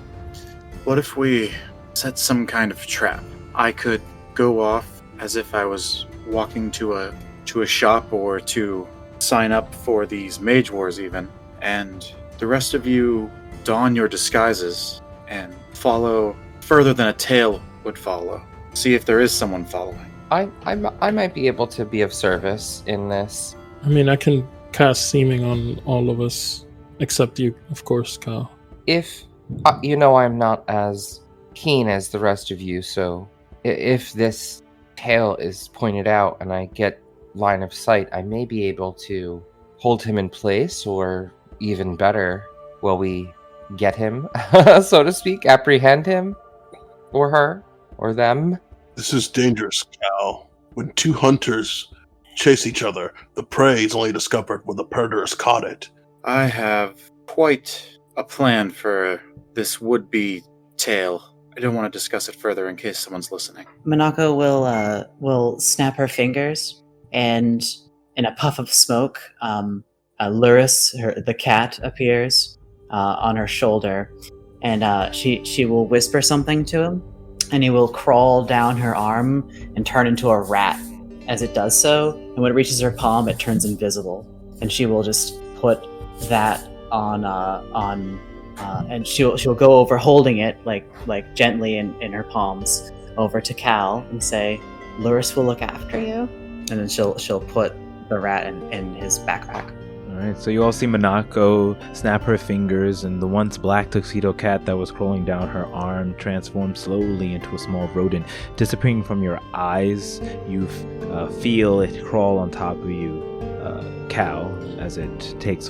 Speaker 6: What if we set some kind of trap? I could go off as if I was walking to a shop or to sign up for these Mage Wars even, and the rest of you don your disguises and follow further than a tail would follow. See if there is someone following.
Speaker 2: I might be able to be of service in this.
Speaker 4: I mean, I can cast seeming on all of us, except you, of course, Kyle.
Speaker 2: If, I'm not as keen as the rest of you, so if this tail is pointed out and I get line of sight, I may be able to hold him in place, or even better, will we get him, so to speak, apprehend him, or her, or them?
Speaker 3: This is dangerous, Cal. When two hunters chase each other, the prey is only discovered when the predator has caught it.
Speaker 6: I have quite a plan for this would-be tale. I don't want to discuss it further in case someone's listening.
Speaker 5: Minako will snap her fingers, and in a puff of smoke, Luris, the cat, appears on her shoulder, and she will whisper something to him, and he will crawl down her arm and turn into a rat. As it does so, and when it reaches her palm, it turns invisible, and she will just put that on and she'll go over holding it like gently in her palms over to Cal and say, "Luris will look after you," and then she'll put the rat in his backpack.
Speaker 1: Alright, so you all see Minako snap her fingers, and the once black tuxedo cat that was crawling down her arm transforms slowly into a small rodent. Disappearing from your eyes, you feel it crawl on top of you, Cal, as it takes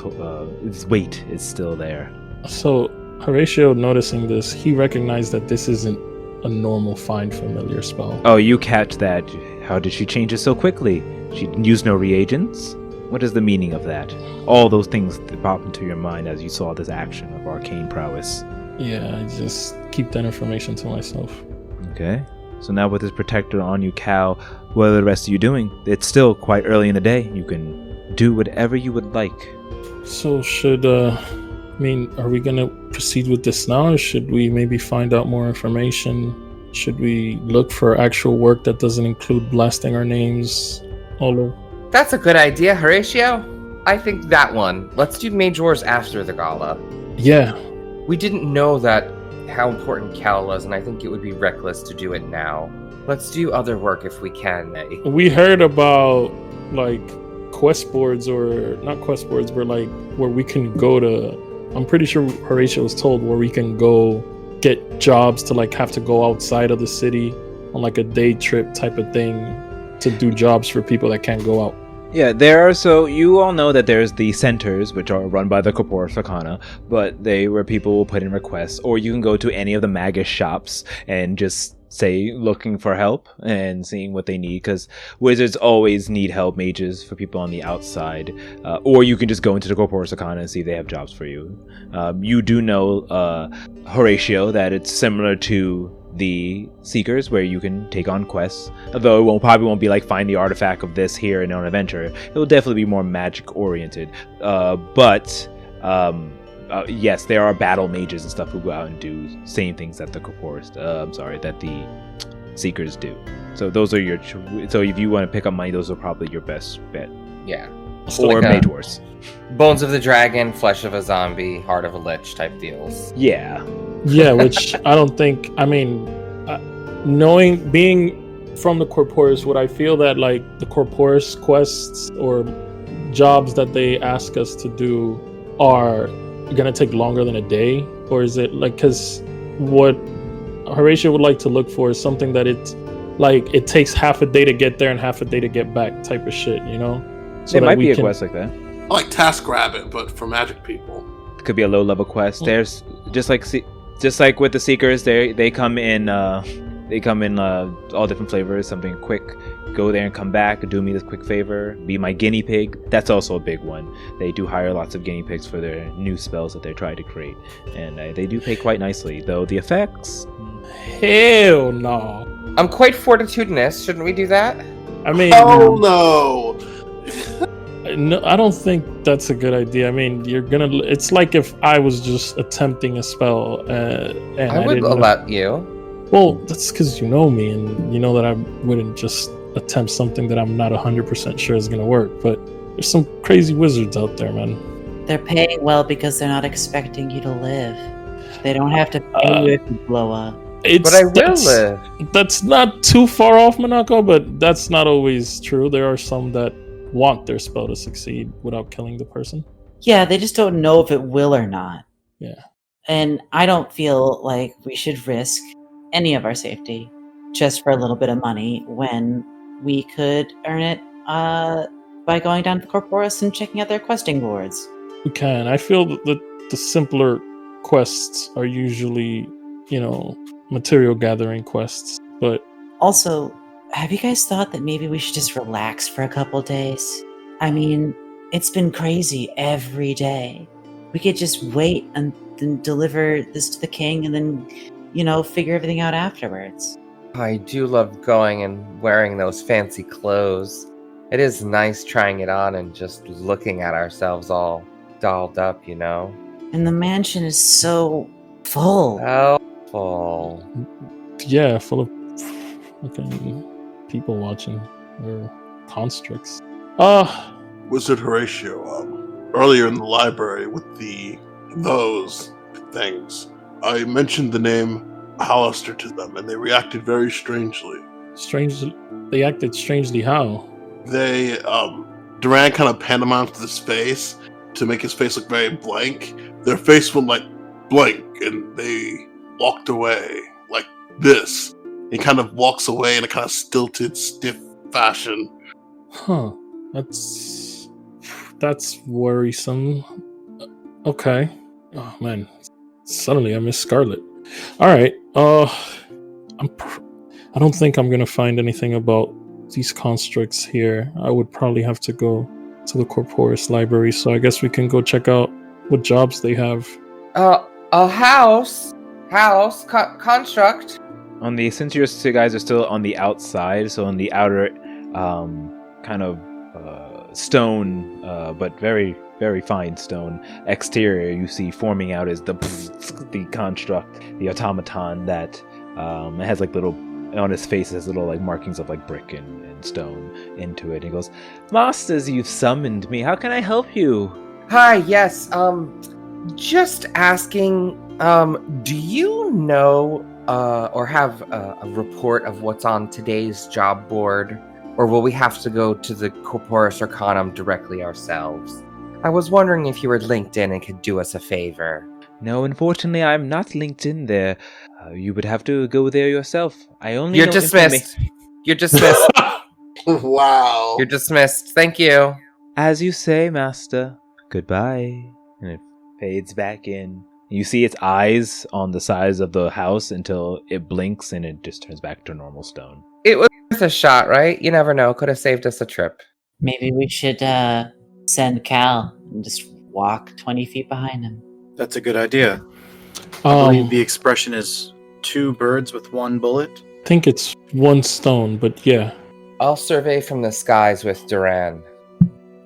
Speaker 1: its weight is still there.
Speaker 4: So Horatio, noticing this, he recognized that this isn't a normal find familiar spell.
Speaker 1: Oh, you catch that. How did she change it so quickly? She used no reagents? What is the meaning of that? All those things that pop into your mind as you saw this action of arcane prowess.
Speaker 4: Yeah, I just keep that information to myself.
Speaker 1: Okay. So now with this protector on you, Cal, what are the rest of you doing? It's still quite early in the day. You can do whatever you would like.
Speaker 4: So are we gonna proceed with this now, or should we maybe find out more information? Should we look for actual work that doesn't include blasting our names all over?
Speaker 2: That's a good idea, Horatio. I think that one. Let's do Majors after the gala.
Speaker 4: Yeah.
Speaker 2: We didn't know how important Cal was, and I think it would be reckless to do it now. Let's do other work if we can.
Speaker 4: We heard about quest boards, or not quest boards, but where we can go to. I'm pretty sure Horatio was told where we can go get jobs to have to go outside of the city on a day trip type of thing to do jobs for people that can't go out.
Speaker 1: Yeah, so you all know that there's the centers, which are run by the Corporis Arcana, but where people will put in requests, or you can go to any of the Magus shops and just say looking for help and seeing what they need, because wizards always need help, mages for people on the outside, or you can just go into the Corporis Arcana and see if they have jobs for you. You do know, Horatio, that it's similar to the Seekers, where you can take on quests, although probably won't be find the artifact of this here in an adventure. It will definitely be more magic oriented, but yes, there are battle mages and stuff who go out and do same things that the that the Seekers do. So those are so if you want to pick up money, those are probably your best bet.
Speaker 2: Yeah.
Speaker 1: Or Mage Wars.
Speaker 2: Bones of the Dragon, Flesh of a Zombie, Heart of a Lich type deals.
Speaker 1: Yeah.
Speaker 4: Yeah, which I don't think. I mean, being from the Corporis, would I feel that the Corporis quests or jobs that they ask us to do are gonna take longer than a day, or is it because what Horatio would like to look for is something that it takes half a day to get there and half a day to get back type of shit, So
Speaker 1: it might be a quest like that.
Speaker 3: I like Task Rabbit, but for magic people.
Speaker 1: It could be a low level quest. There's just like with the Seekers, they come in all different flavors. Something quick, go there and come back, do me this quick favor, be my guinea pig. That's also a big one. They do hire lots of guinea pigs for their new spells that they're trying to create, and they do pay quite nicely, though the effects,
Speaker 4: hell no.
Speaker 2: I'm quite fortitudinous. Shouldn't we do that?
Speaker 4: I mean,
Speaker 3: oh no.
Speaker 4: No, I don't think that's a good idea. I mean, it's like if I was just attempting a spell and
Speaker 2: I would let you.
Speaker 4: Well, that's because you know me, and you know that I wouldn't just attempt something that I'm not 100% sure is going to work. But there's some crazy wizards out there, man.
Speaker 5: They're paying well because they're not expecting you to live. They don't have to pay you if you blow up.
Speaker 2: But I will live.
Speaker 4: That's not too far off, Minako, but that's not always true. There are some that want their spell to succeed without killing the person.
Speaker 5: Yeah, they just don't know if it will or not.
Speaker 4: Yeah.
Speaker 5: And I don't feel like we should risk any of our safety just for a little bit of money when we could earn it by going down to the Corporis and checking out their questing boards.
Speaker 4: We can. I feel that the simpler quests are usually, material gathering quests, but
Speaker 5: also, have you guys thought that maybe we should just relax for a couple days? I mean, it's been crazy every day. We could just wait and then deliver this to the king and then, figure everything out afterwards.
Speaker 2: I do love going and wearing those fancy clothes. It is nice trying it on and just looking at ourselves all dolled up,
Speaker 5: And the mansion is so full.
Speaker 2: Oh, full.
Speaker 4: Yeah, full of fucking people watching, or constructs.
Speaker 3: Wizard Horatio, earlier in the library with those things. I mentioned the name Hollister to them, and they reacted very strangely.
Speaker 4: Strangely, they acted strangely. How?
Speaker 3: They, Duran kind of pantomimed his face to make his face look very blank. Their face went like blank, and they walked away like this. He kind of walks away in a kind of stilted, stiff fashion.
Speaker 4: Huh. That's worrisome. Okay. Oh man. Suddenly I miss Scarlet. All right. I don't think I'm gonna find anything about these constructs here. I would probably have to go to the Corporis library. So I guess we can go check out what jobs they have.
Speaker 2: A house construct.
Speaker 1: Since your guys are still on the outside, so on the outer kind of stone, but very, very fine stone exterior, you see forming out is the construct, the automaton that it has like little, on his face it has little like markings of like brick and stone into it. He goes, "Masters, you've summoned me. How can I help you?"
Speaker 2: Hi, yes, just asking, do you know or have a report of what's on today's job board? Or will we have to go to the Corporis Arcanum directly ourselves? I was wondering if you were linked in and could do us a favor.
Speaker 1: No, unfortunately, I'm not linked in there. You would have to go there yourself. I only
Speaker 2: You're
Speaker 1: know
Speaker 2: dismissed. You're dismissed.
Speaker 3: Wow.
Speaker 2: You're dismissed. Thank you.
Speaker 1: As you say, Master. Goodbye. And it fades back in. You see its eyes on the sides of the house until it blinks and it just turns back to normal stone.
Speaker 2: It was worth a shot, right? You never know. Could have saved us a trip.
Speaker 5: Maybe we should send Cal and just walk 20 feet behind him.
Speaker 6: That's a good idea. I believe the expression is 2 birds with 1 bullet.
Speaker 4: I think it's 1 stone, but yeah.
Speaker 2: I'll survey from the skies with Duran.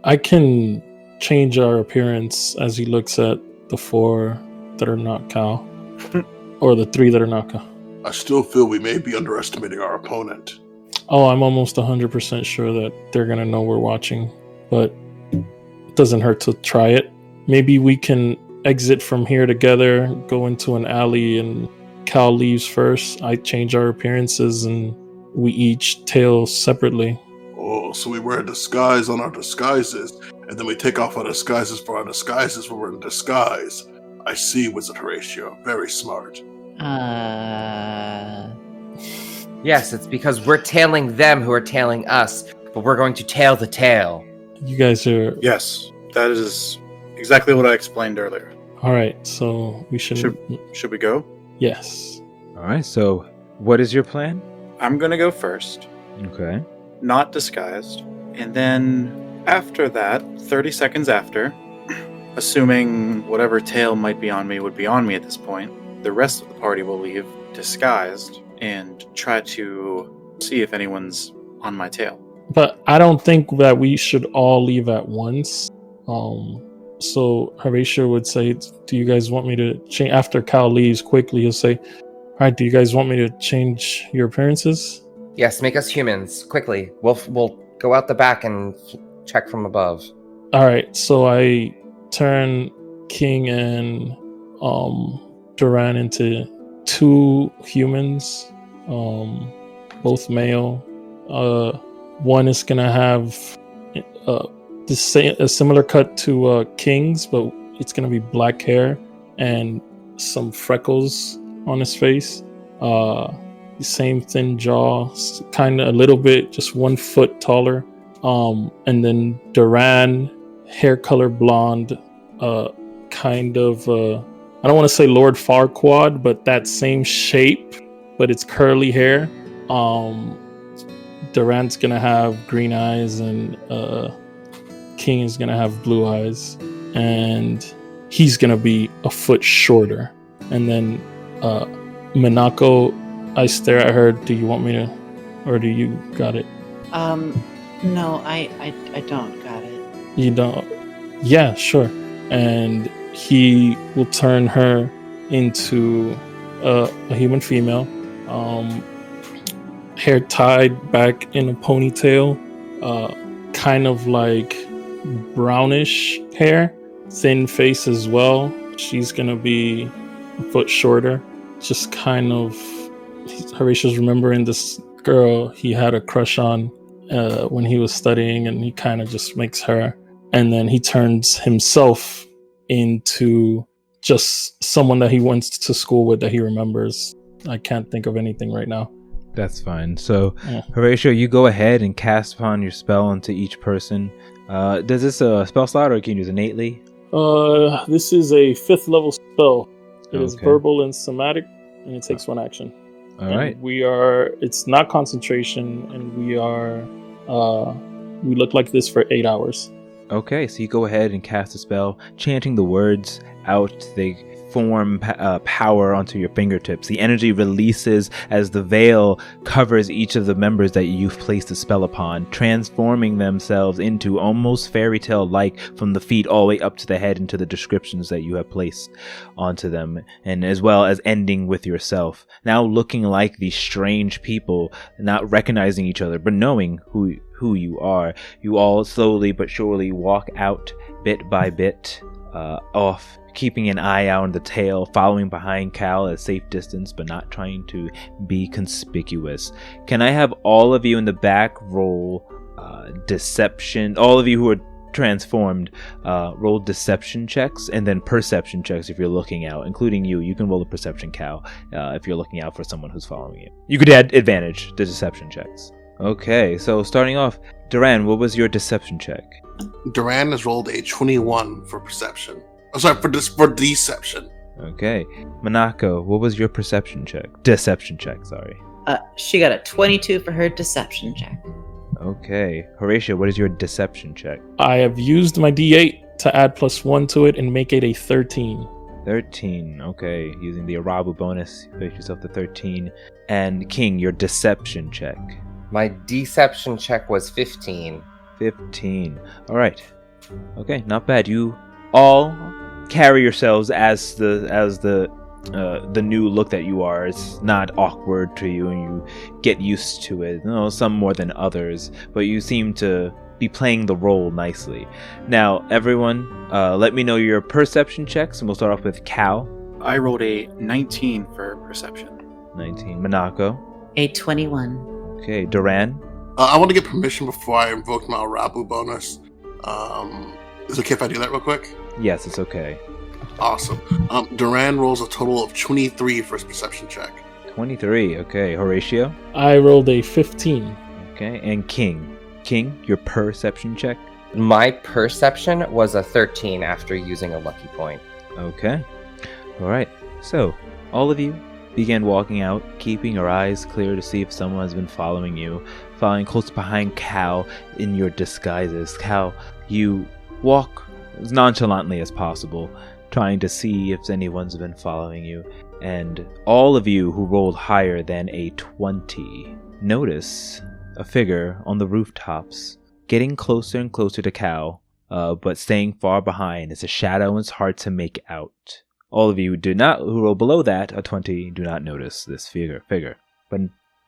Speaker 4: I can change our appearance as he looks at the 4 that are not Cal. Or the 3 that are not Cal.
Speaker 3: I still feel we may be underestimating our opponent.
Speaker 4: Oh, I'm almost 100% sure that they're going to know we're watching. But it doesn't hurt to try it. Maybe we can exit from here together, go into an alley, and Cal leaves first. I change our appearances, and we each tail separately.
Speaker 3: Oh, so we wear a disguise on our disguises, and then we take off our disguises for our disguises when we're in disguise. I see, Wizard Horatio. Very smart.
Speaker 2: Yes, it's because we're tailing them who are tailing us, but we're going to tail the tail.
Speaker 4: You guys are...
Speaker 6: Yes, that is exactly what I explained earlier.
Speaker 4: Alright, so we should...
Speaker 6: Should we go?
Speaker 4: Yes.
Speaker 1: Alright, so what is your plan?
Speaker 6: I'm gonna go first,
Speaker 1: Okay.
Speaker 6: not disguised. And then after that, 30 seconds after, assuming whatever tail might be on me would be on me at this point, the rest of the party will leave disguised and try to see if anyone's on my tail.
Speaker 4: But I don't think that we should all leave at once. So Horatio would say, do you guys want me to change? After Cal leaves quickly, he'll say, all right, do you guys want me to change your appearances?
Speaker 2: Yes, make us humans, quickly. We'll go out the back and check from above.
Speaker 4: All right, so I turn King and Duran into 2 humans, both male. One is gonna have a similar cut to King's, but it's gonna be black hair and some freckles on his face. Same thin jaw, kind of a little bit, just 1 foot taller. And then Duran, hair color blonde, kind of I don't want to say Lord Farquaad, but that same shape, but it's curly hair. Duran's gonna have green eyes, and King is gonna have blue eyes, and he's gonna be a foot shorter. And then Minako, I stare at her. Do you want me to, or do you got it?
Speaker 5: No, I don't got it.
Speaker 4: You don't? Yeah, sure. And he will turn her into a human female. Hair tied back in a ponytail, kind of like brownish hair, thin face as well. She's gonna be a foot shorter. Just kind of, Horatio's remembering this girl he had a crush on when he was studying, and he kind of just makes her. And then he turns himself into just someone that he went to school with that he remembers. I can't think of anything right now.
Speaker 1: That's fine. So,
Speaker 4: Yeah.
Speaker 1: Horatio, you go ahead and cast upon your spell onto each person. Does this a spell slot, or can you use innately?
Speaker 4: This is a 5th level spell. It is
Speaker 1: Okay.
Speaker 4: verbal and somatic, and it takes 1 action.
Speaker 1: All right.
Speaker 4: It's not concentration, and we look like this for 8 hours.
Speaker 1: Okay, so you go ahead and cast a spell, chanting the words out. They form power onto your fingertips. The energy releases as the veil covers each of the members that you've placed a spell upon, transforming themselves into almost fairy tale like from the feet all the way up to the head into the descriptions that you have placed onto them, and as well as ending with yourself, now looking like these strange people, not recognizing each other but knowing who you are. You all slowly but surely walk out bit by bit off, keeping an eye out on the tail, following behind Cal at a safe distance but not trying to be conspicuous. Can I have all of you in the back roll deception? All of you who are transformed, roll deception checks and then perception checks if you're looking out, including you. You can roll a perception, Cal, if you're looking out for someone who's following you. You could add advantage to deception checks. Okay, so starting off, Duran, what was your deception check?
Speaker 3: Duran has rolled a 21 for perception. Oh, sorry, for deception.
Speaker 1: Okay. Manako, what was your perception check? Deception check, sorry.
Speaker 7: She got a 22 for her deception check.
Speaker 1: Okay. Horatio, what is your deception check?
Speaker 4: I have used my D8 to add +1 to it and make it a 13.
Speaker 1: 13. Okay. Using the Arabu bonus, you raise yourself to 13. And King, your deception check.
Speaker 2: My deception check was 15.
Speaker 1: 15. All right. Okay, not bad. You all carry yourselves as the new look that you are. It's not awkward to you, and you get used to it. You know, some more than others, but you seem to be playing the role nicely. Now, everyone, let me know your perception checks, and we'll start off with Cal.
Speaker 6: I rolled a 19 for perception.
Speaker 1: 19. Manako.
Speaker 7: A 21.
Speaker 1: Okay, Duran.
Speaker 3: I want to get permission before I invoke my Rabu bonus. Is it okay if I do that real quick?
Speaker 1: Yes, it's okay.
Speaker 3: Awesome. Duran rolls a total of 23 for his perception check.
Speaker 1: 23. Okay, Horatio.
Speaker 4: I rolled a 15.
Speaker 1: Okay, and King. King, your perception check.
Speaker 2: My perception was a 13 after using a lucky point.
Speaker 1: Okay. All right. So, all of you begin walking out, keeping your eyes clear to see if someone has been following you, following close behind Cal in your disguises. Cal, you walk as nonchalantly as possible, trying to see if anyone's been following you, and all of you who rolled higher than a 20 notice a figure on the rooftops, getting closer and closer to Cal, but staying far behind. It's a shadow and it's hard to make out. All of you who roll below that, a 20, do not notice this figure.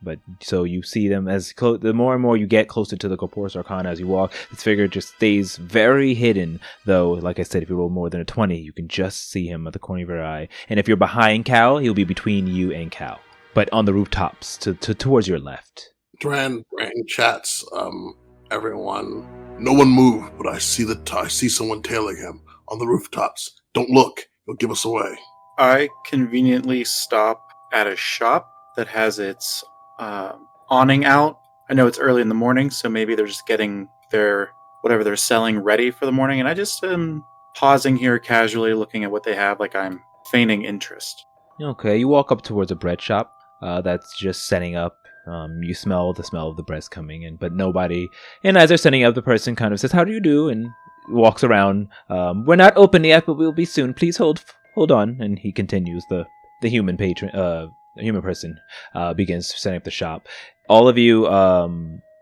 Speaker 1: But so you see them as the more and more you get closer to the Corpus Arcana as you walk, this figure just stays very hidden. Though, like I said, if you roll more than a 20, you can just see him at the corner of your eye. And if you're behind Cal, he'll be between you and Cal, but on the rooftops towards your left.
Speaker 3: Duran chats, everyone. No one move, but I see someone tailing him on the rooftops. Don't look. He'll give us away.
Speaker 6: I conveniently stop at a shop that has its awning out. I know it's early in the morning, so maybe they're just getting their whatever they're selling ready for the morning, and I just am pausing here casually looking at what they have, like I'm feigning interest.
Speaker 1: Okay, you walk up towards a bread shop that's just setting up. You smell the smell of the breads coming in, but nobody. And as they're setting up, the person kind of says, "How do you do?" and walks around. "We're not open yet, but we'll be soon. Please hold on." And he continues. The human person begins setting up the shop. All of you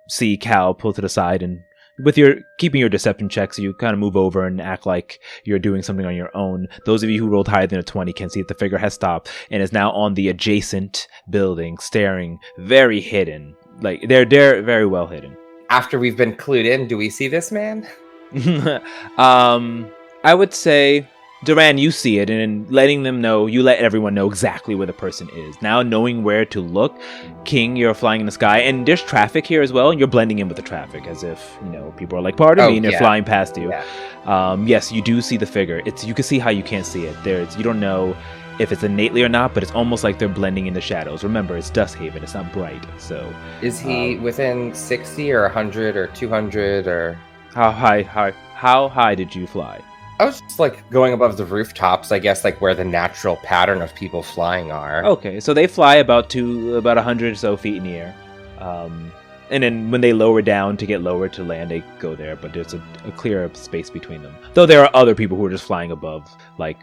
Speaker 1: see Cal pull to the side, and with your keeping your deception checks, you kind of move over and act like you're doing something on your own. Those of you who rolled higher than a 20 can see that the figure has stopped and is now on the adjacent building, staring, very hidden. Like they're very well hidden.
Speaker 2: After we've been clued in, do we see this man?
Speaker 1: I would say Duran, you see it, and in letting them know, you let everyone know exactly where the person is. Now, knowing where to look, King, you're flying in the sky, and there's traffic here as well, and you're blending in with the traffic, as if, people are like, pardon me, and they're flying past you.
Speaker 2: Yeah.
Speaker 1: Yes, you do see the figure. You can see how you can't see it. You don't know if it's innately or not, but it's almost like they're blending in the shadows. Remember, it's Dusthaven, it's not bright, so...
Speaker 2: Is he within 60 or 100 or 200 or...
Speaker 1: How high did you fly?
Speaker 2: I was just going above the rooftops, I guess, where the natural pattern of people flying are.
Speaker 1: Okay, so they fly about 100 or so feet in the air. And then when they lower down to get lower to land, they go there, but there's a clear space between them. Though there are other people who are just flying above, like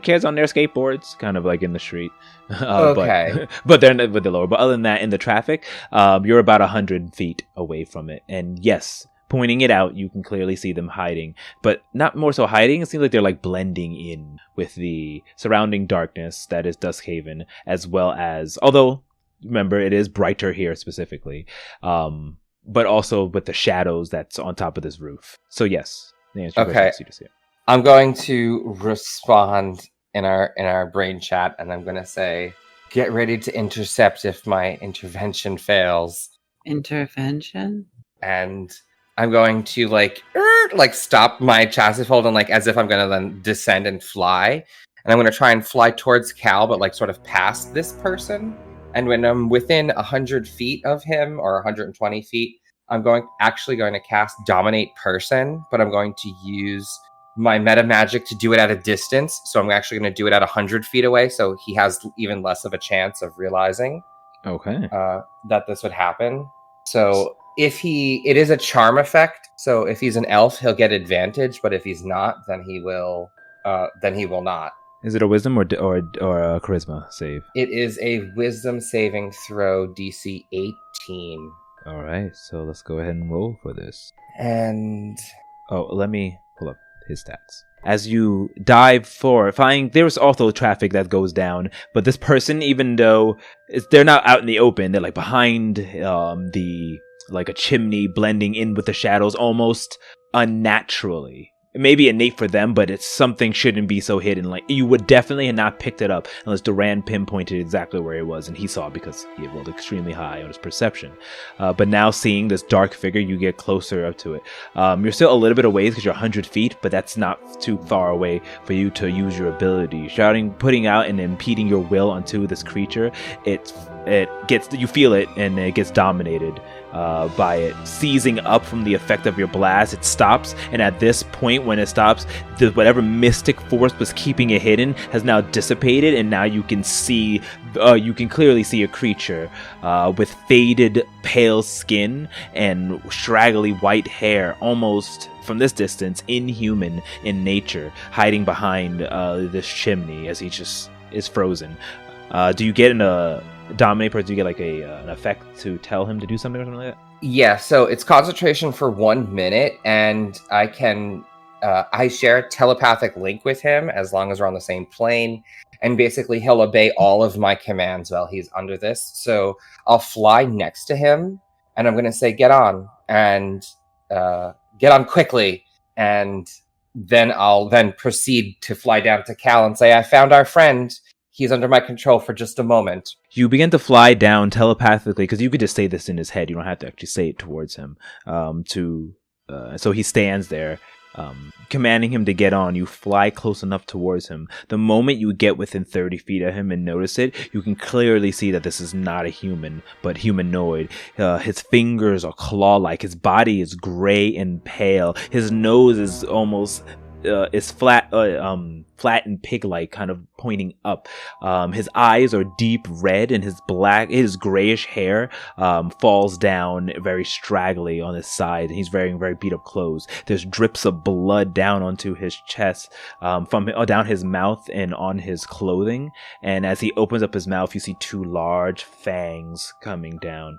Speaker 1: kids on their skateboards, kind of in the street.
Speaker 2: Okay.
Speaker 1: But they're lower. But other than that, in the traffic, you're about 100 feet away from it. And yes, pointing it out, you can clearly see them hiding, but not more so hiding. It seems like they're blending in with the surrounding darkness that is Dusthaven, as well as, although remember it is brighter here specifically, but also with the shadows that's on top of this roof. So yes, the answer
Speaker 2: okay.
Speaker 1: You to see it.
Speaker 2: I'm going to respond in our brain chat, and I'm going to say, "Get ready to intercept if my intervention fails."
Speaker 7: Intervention?
Speaker 2: And I'm going to stop my chassis fold and as if I'm going to then descend and fly. And I'm going to try and fly towards Cal, but sort of past this person. And when I'm within 100 feet of him or 120 feet, I'm actually going to cast Dominate Person, but I'm going to use my meta magic to do it at a distance. So I'm actually going to do it at 100 feet away. So he has even less of a chance of realizing that this would happen. So it is a charm effect. So if he's an elf, he'll get advantage, but if he's not, then he will not.
Speaker 1: Is it a wisdom or a charisma save?
Speaker 2: It is a wisdom saving throw, DC 18.
Speaker 1: All right, so let's go ahead and roll for this.
Speaker 2: And
Speaker 1: let me pull up his stats. As you dive forward, there's also traffic that goes down, but this person, even though they're not out in the open, they're behind a chimney, blending in with the shadows almost unnaturally. It may be innate for them, but it's something shouldn't be so hidden. You would definitely have not picked it up unless Duran pinpointed exactly where it was, and he saw it because he rolled extremely high on his perception. But now seeing this dark figure, you get closer up to it. You're still a little bit away because you're 100 feet, but that's not too far away for you to use your ability. Shouting, putting out, and impeding your will onto this creature, you feel it, and it gets dominated by it. Seizing up from the effect of your blast, it stops, and at this point when it stops, whatever mystic force was keeping it hidden has now dissipated, and now you can clearly see a creature with faded pale skin and straggly white hair, almost from this distance inhuman in nature, hiding behind this chimney as he just is frozen. Do you get Dominate, or do you get an effect to tell him to do something or something like that?
Speaker 2: Yeah, so it's concentration for 1 minute, and I can I share a telepathic link with him as long as we're on the same plane, and basically he'll obey all of my commands while he's under this. So I'll fly next to him, and I'm going to say, "Get on," and get on quickly, and then I'll proceed to fly down to Cal and say, "I found our friend. He's under my control for just a moment."
Speaker 1: You begin to fly down telepathically, because you could just say this in his head. You don't have to actually say it towards him. So he stands there, commanding him to get on. You fly close enough towards him. The moment you get within 30 feet of him and notice it, you can clearly see that this is not a human, but humanoid. His fingers are claw-like. His body is gray and pale. His nose is almost... is flat and pig-like, kind of pointing up. His eyes are deep red, and his grayish hair falls down very straggly on his side, and he's wearing very beat-up clothes. There's drips of blood down onto his chest, down his mouth and on his clothing, and as he opens up his mouth, you see 2 large fangs coming down,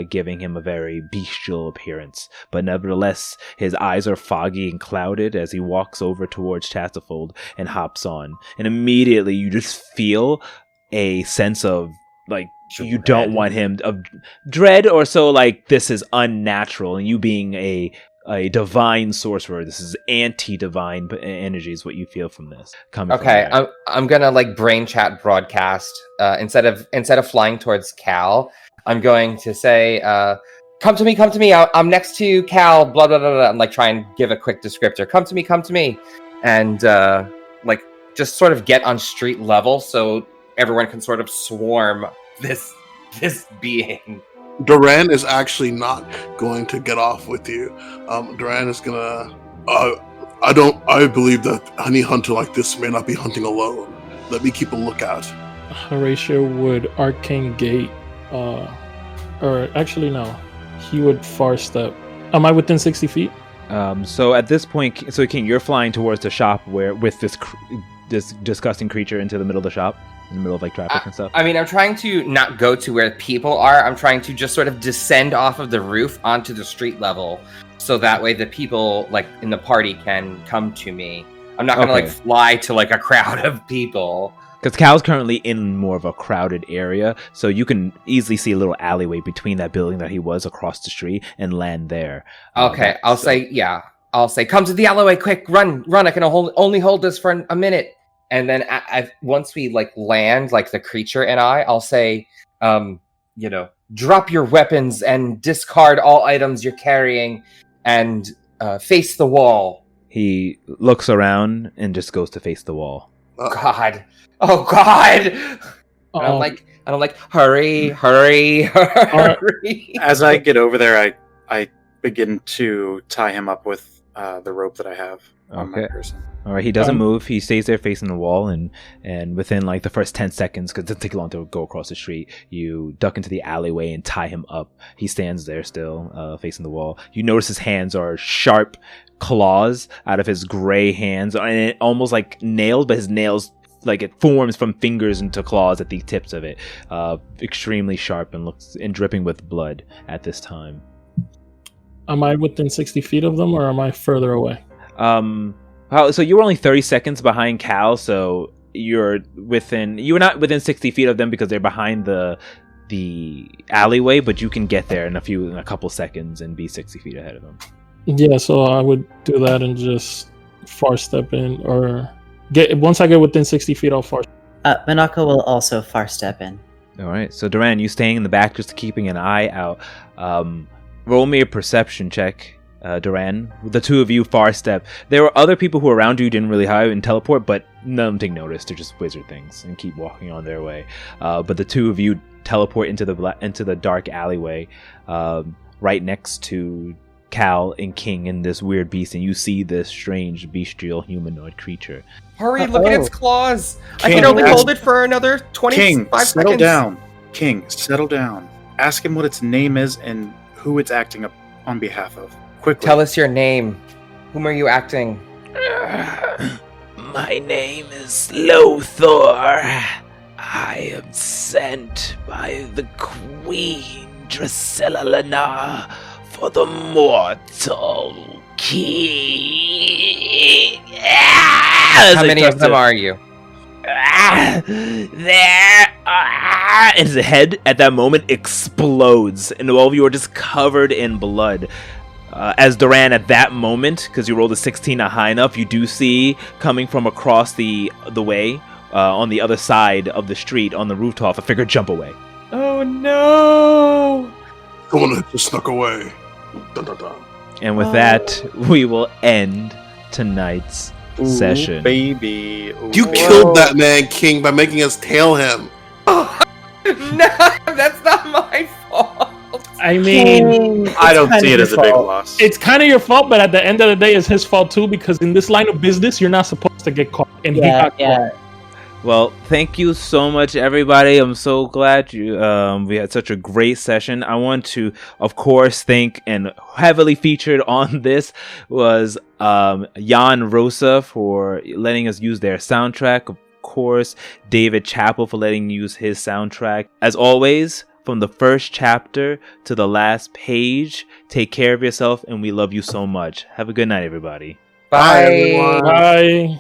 Speaker 1: giving him a very bestial appearance. But nevertheless, his eyes are foggy and clouded as he walks over towards Chastafold and hops on, and immediately you just feel a sense of you don't want him, of dread, or so this is unnatural, and you being a a divine sorcerer. This is anti-divine energy is what you feel from this. Coming
Speaker 2: Okay,
Speaker 1: from there.
Speaker 2: I'm gonna like brain chat broadcast. Instead of flying towards Cal, I'm going to say, come to me. I'm next to Cal. Blah blah blah blah. And like try and give a quick descriptor. Come to me, and like just sort of get on street level so everyone can sort of swarm this being.
Speaker 3: Duran is actually not going to get off with you. Duran is gonna. I believe that any hunter like this may not be hunting alone. Let me keep a lookout.
Speaker 4: Horatio would arcane gate, or actually no, he would far step. Am I within 60 feet?
Speaker 1: So at this point, so King, you're flying towards the shop where with this disgusting creature into the middle of the shop, in the middle of like traffic and stuff.
Speaker 2: I mean, I'm trying to not go to where people are. I'm trying to just sort of descend off of the roof onto the street level, so that way the people like in the party can come to me. I'm not gonna like fly to like a crowd of people.
Speaker 1: Because Cal's currently in more of a crowded area, so you can easily see a little alleyway between that building that he was across the street and land there.
Speaker 2: Okay, I'll say, come to the alleyway, quick, run! I can only hold this for a minute. And then once we like land, like the creature and I'll say, drop your weapons and discard all items you're carrying, and face the wall.
Speaker 1: He looks around and just goes to face the wall.
Speaker 2: God. Oh God! And I'm like, hurry!
Speaker 6: As I get over there, I begin to tie him up with the rope that I have on my person.
Speaker 1: All right, he doesn't move. He stays there facing the wall, and within like the first 10 seconds, because it doesn't take long to go across the street, you duck into the alleyway and tie him up. He stands there still, facing the wall. You notice his hands are sharp claws out of his gray hands, and almost like nails, but his nails, like it forms from fingers into claws at the tips of it. Extremely sharp and dripping with blood at this time.
Speaker 4: Am I within 60 feet of them, or am I further away?
Speaker 1: So you were only 30 seconds behind Cal, so you're not within 60 feet of them because they're behind the alleyway, but you can get there in a couple seconds and be 60 feet ahead of them.
Speaker 4: Yeah, so I would do that and just far step in, or once I get within 60 feet, I'll far.
Speaker 5: Minako will also far step in.
Speaker 1: All right, so Duran, you staying in the back, just keeping an eye out. Roll me a perception check. Duran, the two of you far step. There were other people who were around you didn't really hide and teleport, but none of them take notice. They're just wizard things and keep walking on their way. But the two of you teleport into the dark alleyway, right next to Cal and King and this weird beast, and you see this strange bestial humanoid creature.
Speaker 2: Hurry! Look at its claws.
Speaker 6: King,
Speaker 2: I can only hold it for another 25 seconds.
Speaker 6: Settle down. King, settle down. Ask him what its name is and who it's acting up on behalf of. Quickly.
Speaker 2: Tell us your name. Whom are you acting?
Speaker 1: My name is Lothor. I am sent by the Queen Drusilla Lana for the mortal king.
Speaker 2: How many of them are you?
Speaker 1: There are. And his head at that moment explodes, and all of you are just covered in blood. As Duran, at that moment, because you rolled a 16 not high enough, you do see coming from across the way, on the other side of the street, on the rooftop, a figure jump away.
Speaker 2: Oh no!
Speaker 3: Someone just snuck away. Dun, dun, dun.
Speaker 1: And with that, we will end tonight's session.
Speaker 6: Baby.
Speaker 3: You killed that man, King, by making us tail him.
Speaker 2: Oh, no, that's not my fault.
Speaker 4: I mean,
Speaker 6: I don't see it as a big loss.
Speaker 4: it's kind of your fault, but at the end of the day, it's his fault too, because in this line of business, you're not supposed to get caught, and he got caught.
Speaker 1: Well, thank you so much, everybody. I'm so glad we had such a great session. I want to, of course, thank, and heavily featured on this was Jan Rosa for letting us use their soundtrack. Of course, David Chappell for letting use his soundtrack. As always, from the first chapter to the last page, take care of yourself, and we love you so much. Have a good night, everybody.
Speaker 2: Bye,
Speaker 3: everyone.
Speaker 4: Bye.